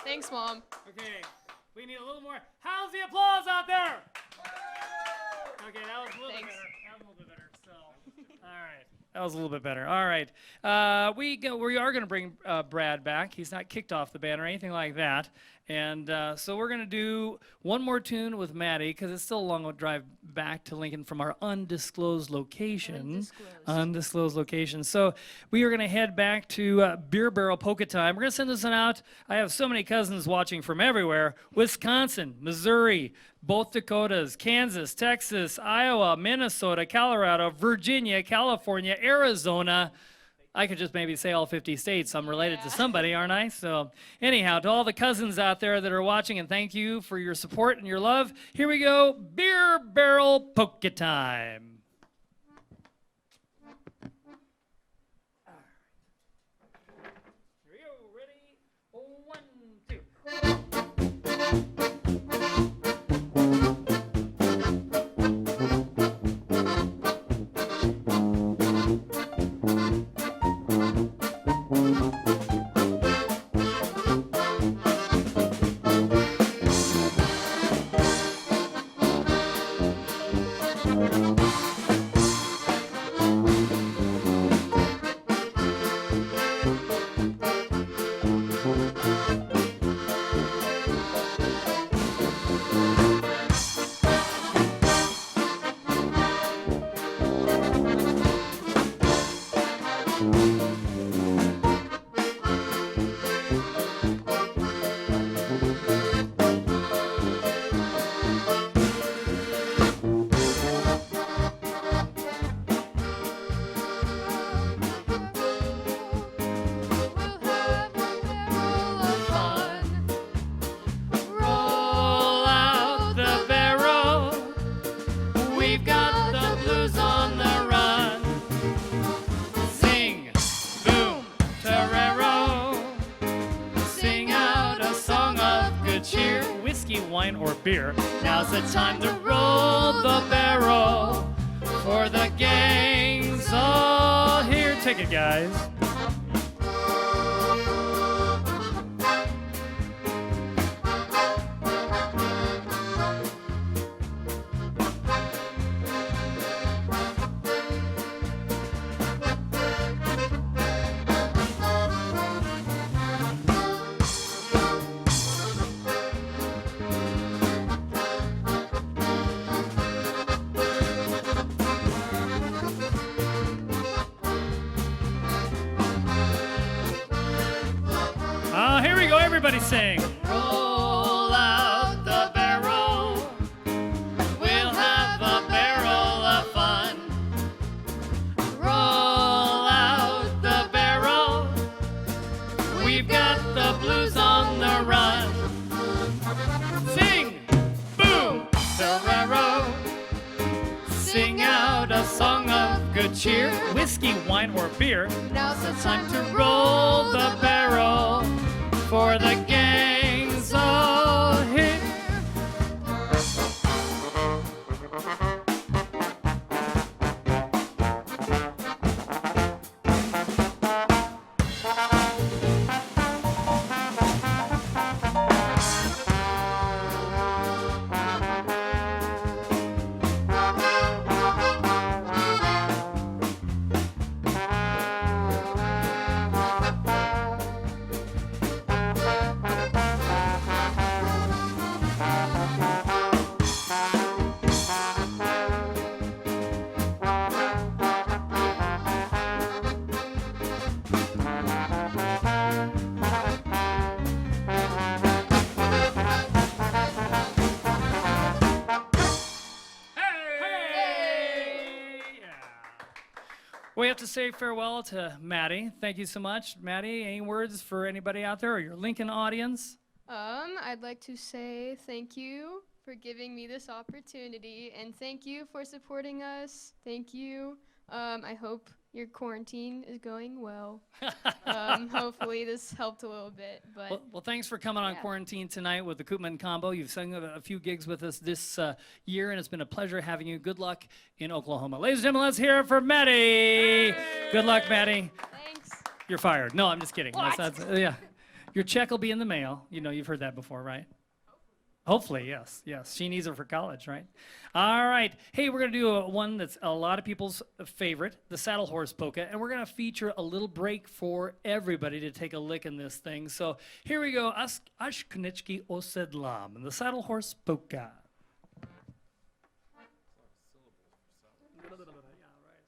Thanks, Mom. Okay, we need a little more. How's the applause out there? Okay, that was a little bit better. That was a little bit better. So, all right. That was a little bit better. All right. We are going to bring Brad back. He's not kicked off the band or anything like that. And so we're going to do one more tune with Maddie because it's still a long drive back to Lincoln from our undisclosed location. Undisclosed location. So we are going to head back to Beer Barrel Polka Time. We're going to send this one out. I have so many cousins watching from everywhere. Wisconsin, Missouri, both Dakotas, Kansas, Texas, Iowa, Minnesota, Colorado, Virginia, California, Arizona. I could just maybe say all 50 states. I'm related to somebody, aren't I? So anyhow, to all the cousins out there that are watching, and thank you for your support and your love. Here we go, Beer Barrel Polka Time. Here we go, ready? 1, 2. Wine or beer. Now's the time to roll the barrel for the gang's all here. Take it, guys. Here we go, everybody sing. Roll out the barrel. We'll have a barrel of fun. Roll out the barrel. We've got the blues on the run. Sing, boom, Ferrero. Sing out a song of good cheer. Whiskey, wine, or beer. Now's the time to roll the barrel for the gang's all here. We have to say farewell to Maddie. Thank you so much. Maddie, any words for anybody out there or your Lincoln audience? I'd like to say thank you for giving me this opportunity, and thank you for supporting us. Thank you. I hope your quarantine is going well. Hopefully this helped a little bit. But well, thanks for coming on Quarantine tonight with the Koopmann Combo. You've sung a few gigs with us this year, and it's been a pleasure having you. Good luck in Oklahoma. Ladies and gentlemen, let's hear it for Maddie. Hey! Good luck, Maddie. Thanks. You're fired. No, I'm just kidding. Yeah. Your check will be in the mail. You know, you've heard that before, right? Hopefully, yes. Yes. She needs it for college, right? All right. Hey, we're going to do one that's a lot of people's favorite, the saddle horse polka. And we're going to feature a little break for everybody to take a lick in this thing. So here we go. Ashkonichki Osedlam and the saddle horse polka.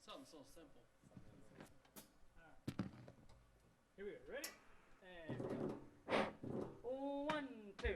Something so simple. Here we go. Ready? And here we go. 1, 2.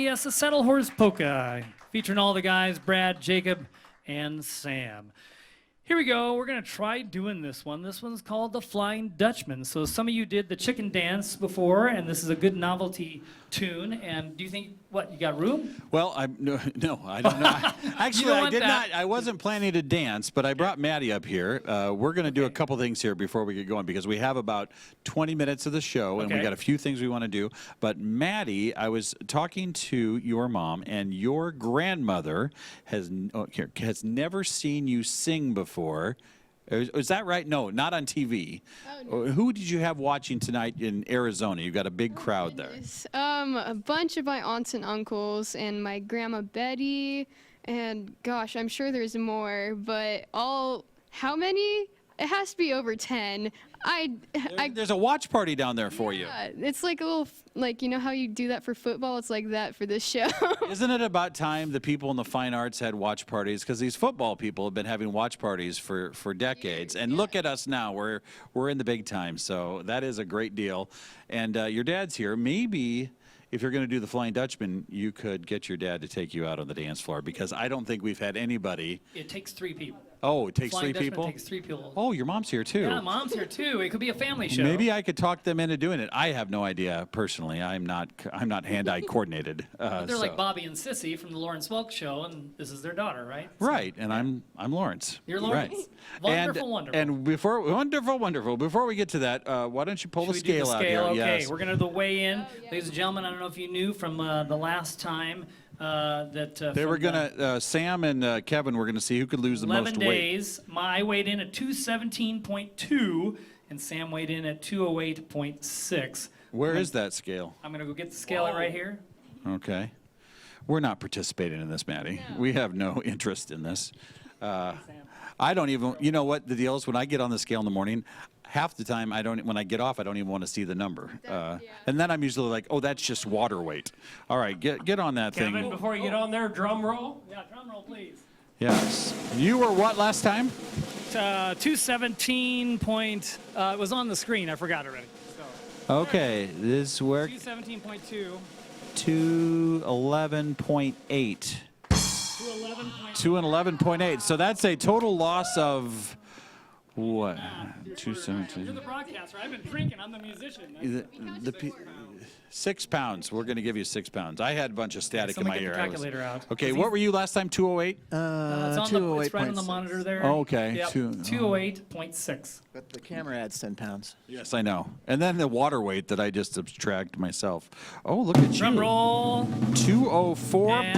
Yes, the saddle horse polka, featuring all the guys, Brad, Jacob, and Sam. Here we go. We're going to try doing this one. This one's called the Flying Dutchman. So some of you did the chicken dance before, and this is a good novelty tune. And do you think, what, you got room? Well, no, I don't know. Actually, I did not. I wasn't planning to dance, but I brought Maddie up here. We're going to do a couple things here before we get going because we have about 20 minutes of the show, and we got a few things we want to do. But Maddie, I was talking to your mom, and your grandmother has never seen you sing before. Is that right? No, not on TV. Oh, no. Who did you have watching tonight in Arizona? You've got a big crowd there. A bunch of my aunts and uncles and my grandma Betty, and gosh, I'm sure there's more, but how many? It has to be over 10. There's a watch party down there for you. It's like a little, like, you know how you do that for football? It's like that for this show. Isn't it about time the people in the fine arts had watch parties? Because these football people have been having watch parties for decades. And look at us now. We're in the big time. So that is a great deal. And your dad's here. Maybe if you're going to do the Flying Dutchman, you could get your dad to take you out on the dance floor. Because I don't think we've had anybody. It takes 3 people. Oh, it takes Flying 3 people? It takes 3 people. Oh, your mom's here, too. Yeah, mom's here, too. It could be a family show. Maybe I could talk them into doing it. I have no idea, personally. I'm not hand-eye coordinated. They're like Bobby and Sissy from the Lawrence Welk Show, and this is their daughter, right? Right, and I'm Lawrence. You're Lawrence. Right. Wonderful, wonderful. And wonderful. Before we get to that, why don't you pull the scale out here? Okay, yes. we're going to do the weigh-in. Ladies and gentlemen, I don't know if you knew from the last time that they were going to, Sam and Kevin were going to see who could lose the most weight. 11 days. I weighed in at 217.2, and Sam weighed in at 208.6. Where is that scale? I'm going to go get the scale right here. Okay. We're not participating in this, Maddie. We have no interest in this. I don't even, you know what the deal is? When I get on the scale in the morning, half the time when I get off, I don't even want to see the number. And then I'm usually like, oh, that's just water weight. All right, get on that Kevin, thing. before you get on there, drum roll. Yeah, drum roll, please. Yes. You were what last time? 217 point, it was on the screen. I forgot already. So. Okay, this worked. 217.2. 211.8. 211.8. So that's a total loss of what? 217. You're the broadcaster. I've been drinking. I'm the musician. 6 pounds. We're going to give you 6 pounds. I had a bunch of static in my ear. Get the calculator out. Okay, what were you last time? 208? It's right on the monitor there. Oh, okay. Yep. 208.6. But the camera adds 10 pounds. Yes, I know. And then the water weight that I just subtract myself. Oh, look at you. Drum roll. 204.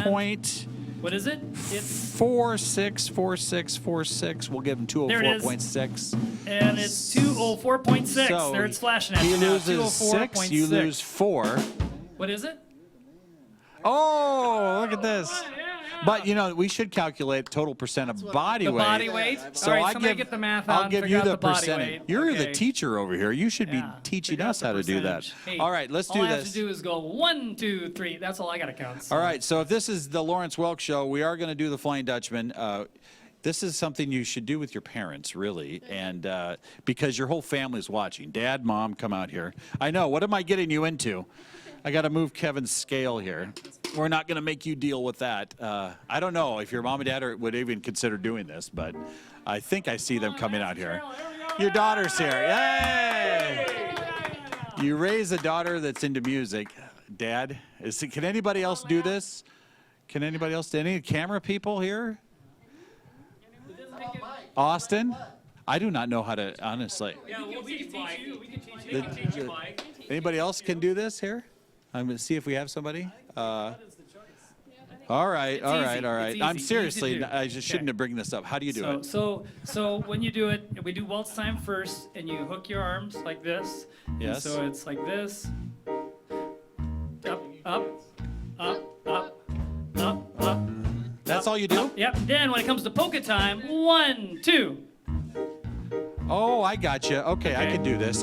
What is it? It's 464646. We'll give him 204.6. And it's 204.6. So there it's flashing at he you now. loses 6, you lose 4. What is it? Oh, look at this. But, you know, we should calculate total percent of body weight. The body weight? So All right, somebody get the math out I'll and give figure you out the the body percentage. weight. You're the Okay. teacher over here. You should be teaching Figure out us the how to do that. percentage. Hey, All right, let's do All I have this. to do is go 1, 2, 3. That's all I got to count. So. All right, so if this is the Lawrence Welk Show, we are going to do the Flying Dutchman. This is something you should do with your parents, really, and because your whole family's watching. Dad, Mom, come out here. I know. What am I getting you into? I got to move Kevin's scale here. We're not going to make you deal with that. I don't know if your mom and dad would even consider doing this, but I think I see them coming out here. Your daughter's here. Yay! You raise a daughter that's into music. Dad, can anybody else do this? Can anybody else? Any camera people here? Austin? I do not know how to, honestly. Yeah, we can teach you. We can teach you, Mike. Anybody else can do this here? I'm going to see if we have somebody. All right. I'm seriously, I just shouldn't have bring this up. How do you do it? So when you do it, we do waltz time first, and you hook your arms like this. Yes. And so it's like this. Up, up, up, up, up, up. That's all you do? Yep. Then when it comes to polka time, 1, 2. Oh, I got you. Okay, I can do this.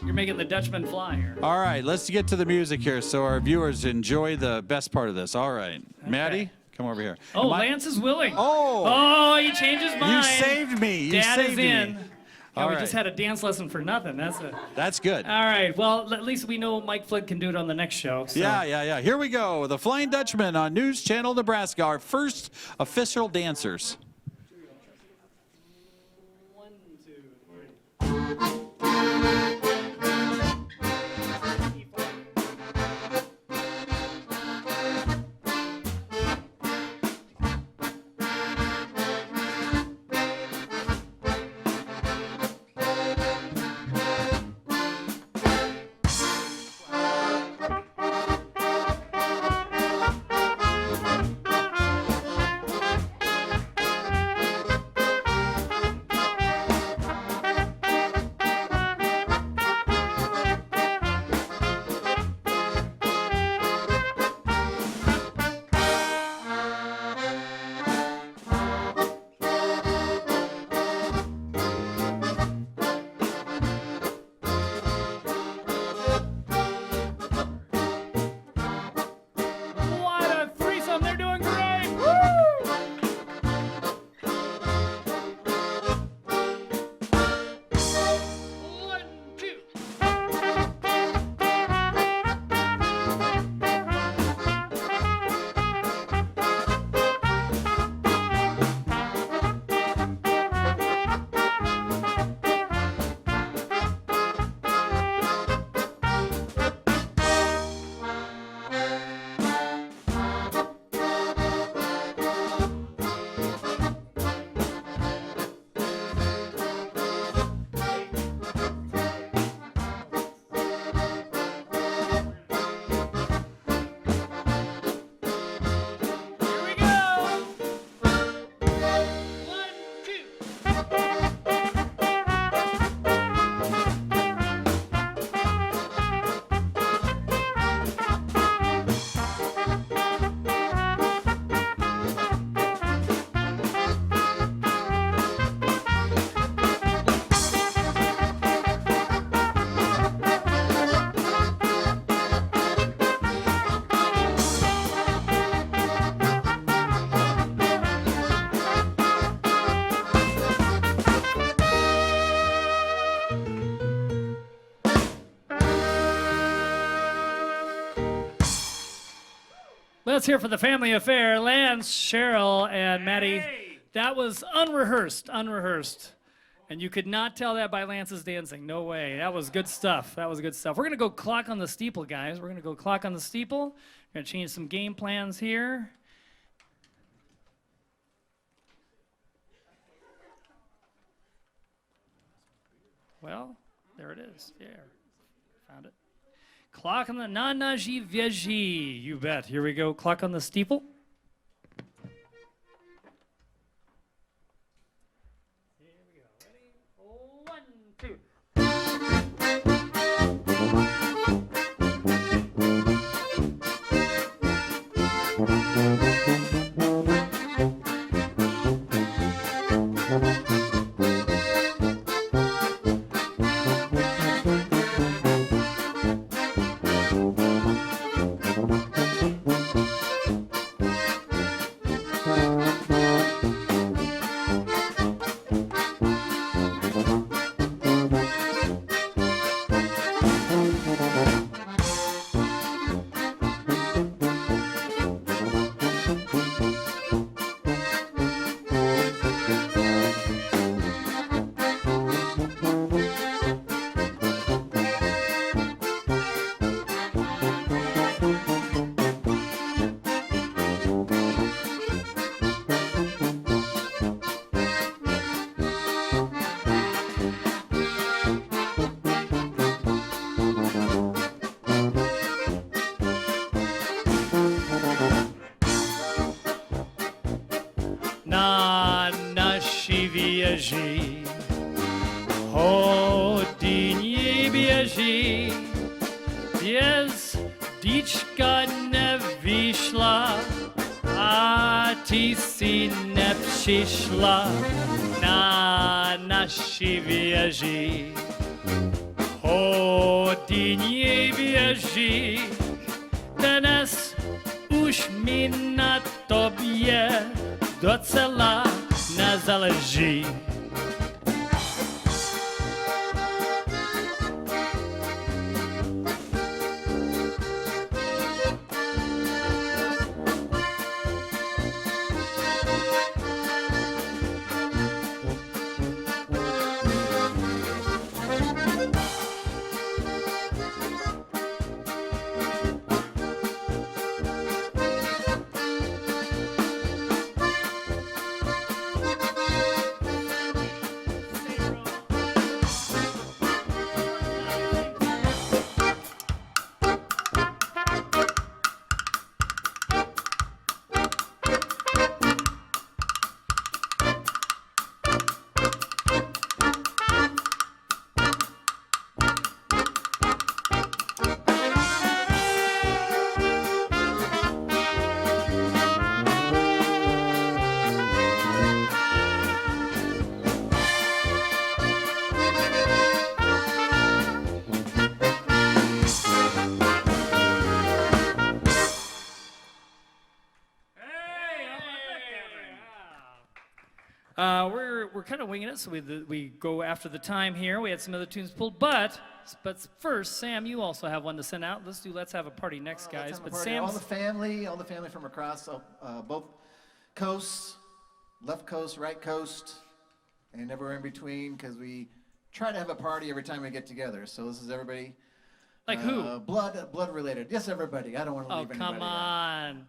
You're making the Dutchman fly here. All right, let's get to the music here so our viewers enjoy the best part of this. All right. Maddie, come over here. Oh, Lance is willing. Oh. Oh, he changed his mind. You saved me. Dad is in. me. Yeah, All we right. just had a dance lesson for nothing. That's good. All right. Well, at least we know Mike Flood can do it on the next show. So. Yeah. Here we go. The Flying Dutchman on News Channel Nebraska, our first official dancers. 1, 2, 3. Let's hear for the family affair, Lance, Cheryl, and Maddie. That was unrehearsed. And you could not tell that by Lance's dancing. No way. That was good stuff. We're going to go clock on the steeple, guys. We're going to go clock on the steeple. We're going to change some game plans here. Well, there it is. Yeah, found it. Clock on the Nanaji Vieji. You bet. Here we go. Clock on the steeple. Here we go. Ready? 1, 2. běží, hodině běží, hvězdička nevyšla a ty si nepřišla na naši věži. Hodině běží, dnes už mi na tobě docela nezáleží. We're kind of winging it, so we go after the time here. We had some other tunes pulled, but first, Sam, you also have one to send out. Let's have a party next, guys. But Sam, all the family from across both coasts, left coast, right coast, and everywhere in between, because we try to have a party every time we get together. So this is everybody. Like who? Blood related. Yes, everybody. I don't want to leave anybody out. Oh, come on.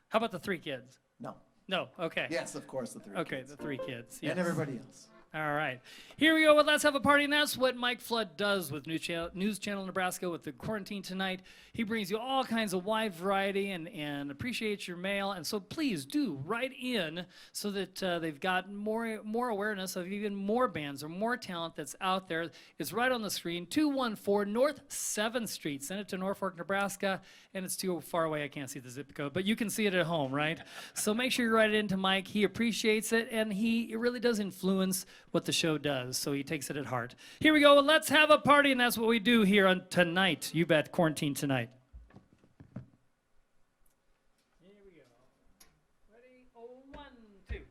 How about the 3 kids? No. No, okay. Yes, of course, the 3 kids. Okay, the 3 kids. Yes. And everybody else. All right. Here we go with Let's Have a Party, and that's what Mike Flood does with News Channel Nebraska with the Quarantine Tonight. He brings you all kinds of wide variety and appreciates your mail. And so please do write in so that they've got more awareness of even more bands or more talent that's out there. It's right on the screen, 214 North 7th Street. Send it to Norfolk, Nebraska, and it's too far away. I can't see the zip code, but you can see it at home, right? So make sure you write it into Mike. He appreciates it, and it really does influence what the show does, so he takes it at heart. Here we go. Let's have a party, and that's what we do here on tonight. You bet, Quarantine Tonight. Here we go. Ready? 1, 2.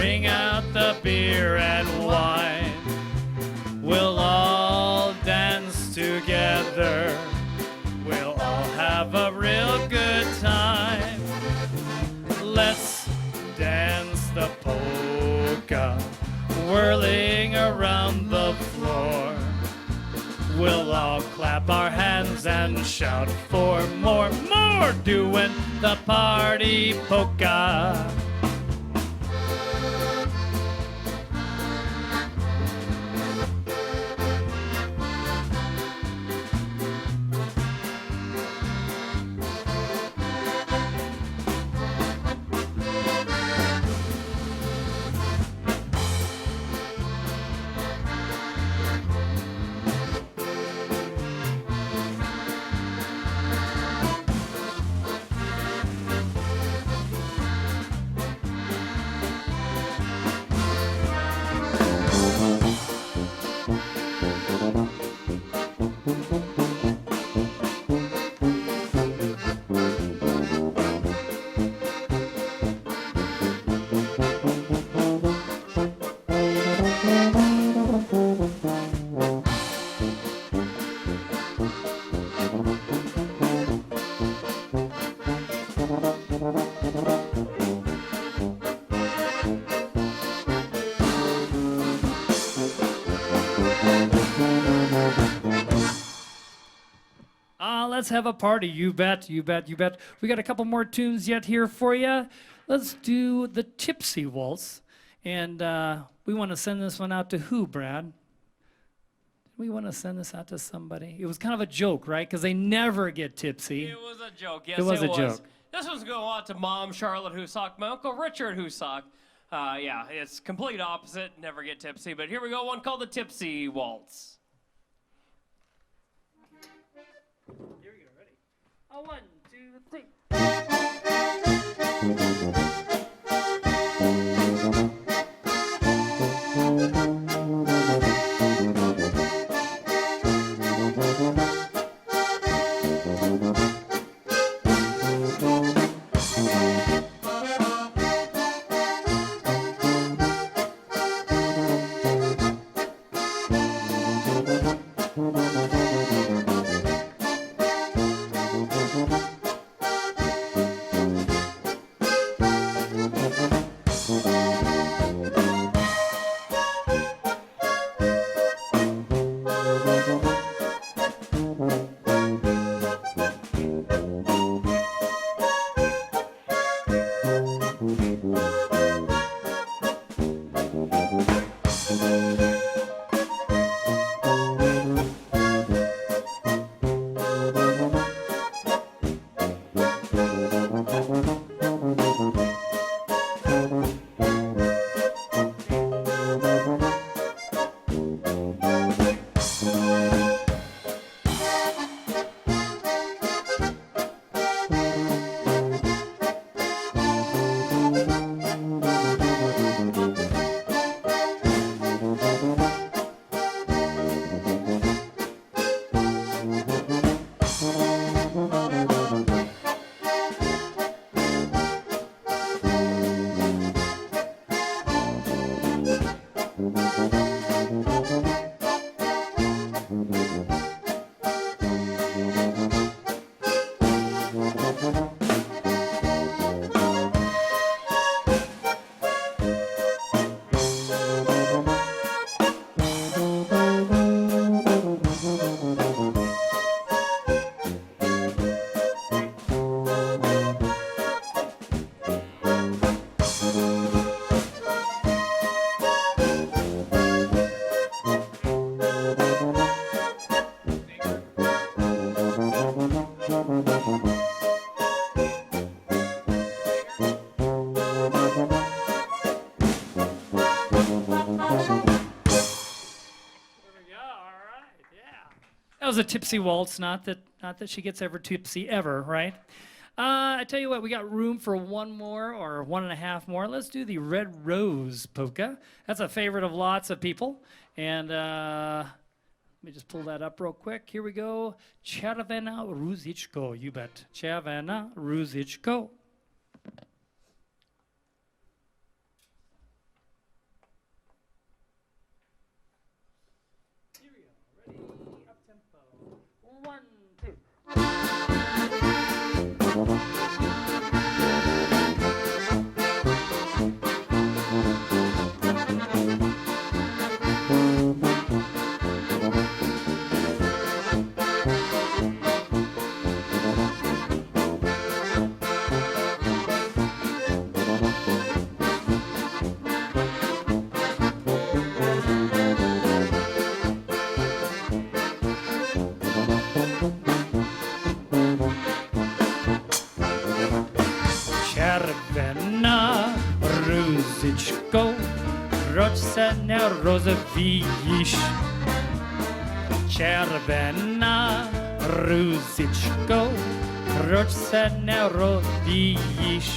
Bring out the beer and wine. We'll all dance together. We'll all have a real good time. Let's dance the polka, whirling around the floor. We'll all clap our hands and shout for more, more, doing the party polka. Let's have a party. You bet, you bet, you bet. We got a couple more tunes yet here for you. Let's do the Tipsy Waltz. And we want to send this one out to who, Brad? We want to send this out to somebody. It was kind of a joke, right? Because they never get tipsy. It was a joke. Yes, it was a joke. This one's going out to Mom Charlotte Husak, my Uncle Richard Husak. Yeah, it's complete opposite. Never get tipsy. But here we go. One called the Tipsy Waltz. Here we go. Ready? 1, 2, 3. That was a tipsy waltz, not that she gets ever tipsy ever, right? I tell you what, we got room for one more or 1.5 more. Let's do the Red Rose polka. That's a favorite of lots of people. And let me just pull that up real quick. Here we go. Czerwona Różyczko, you bet. Czerwona Różyczko. se ne rozvíjíš. Červená růzičko, proč se nerodíš?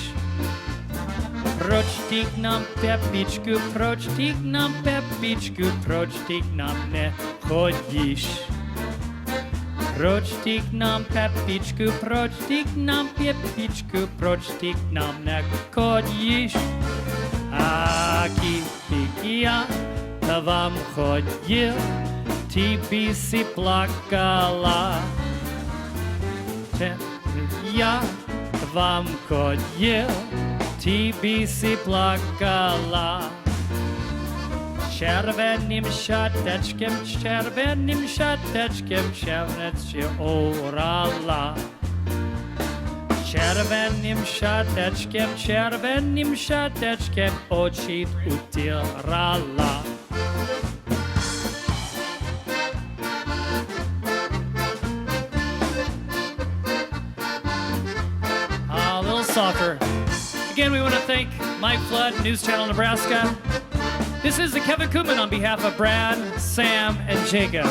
Proč ty k nám Pepičku, proč ty k nám Pepičku, proč ty k nám nechodíš? Proč ty k nám Pepičku, proč ty k nám Pepičku, proč ty k nám nechodíš? A kdybych já k vám chodil, ty by si plakala. Já k vám chodil, ty by si plakala. Červeným šatečkem, červeným šatečkem, černec si ourala. Červeným šatečkem oči utírala. A little softer. Again, we want to thank Mike Flood, News Channel Nebraska. This is the Kevin Koopmann on behalf of Brad, Sam, and Jacob.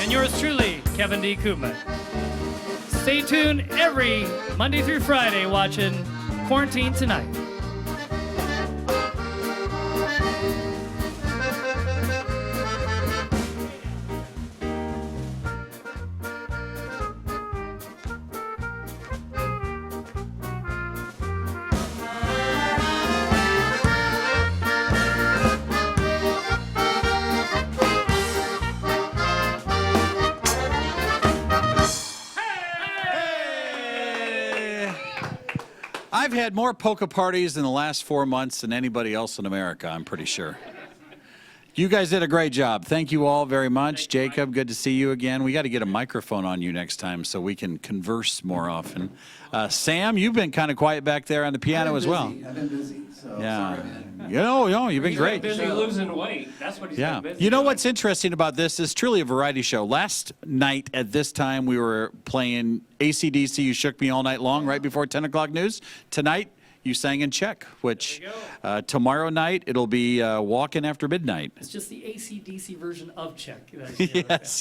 And yours truly, Kevin D. Koopmann. Stay tuned every Monday through Friday watching Quarantine Tonight. I've had more polka parties in the last 4 months than anybody else in America, I'm pretty sure. You guys did a great job. Thank you all very much. Jacob, good to see you again. We got to get a microphone on you next time so we can converse more often. Sam, you've been kind of quiet back there on the piano as well. I've been busy, so Yeah. sorry, man. You've been great. Busy losing weight. That's what he's Yeah. been busy You know doing. what's interesting about this is truly a variety show. Last night at this time, we were playing AC/DC, You Shook Me All Night Long, right before 10 o'clock news. Tonight, you sang in Czech, which tomorrow night, it'll be Walking After Midnight. It's just the AC/DC version of Czech.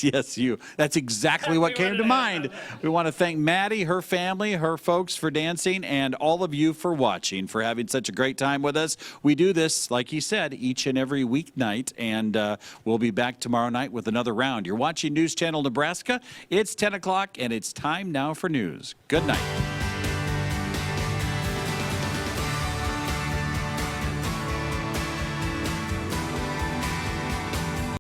Yes, you. That's exactly what came to mind. We want to thank Maddie, her family, her folks for dancing, and all of you for watching, for having such a great time with us. We do this, like he said, each and every weeknight, and we'll be back tomorrow night with another round. You're watching News Channel Nebraska. It's 10 o'clock, and it's time now for news. Good night.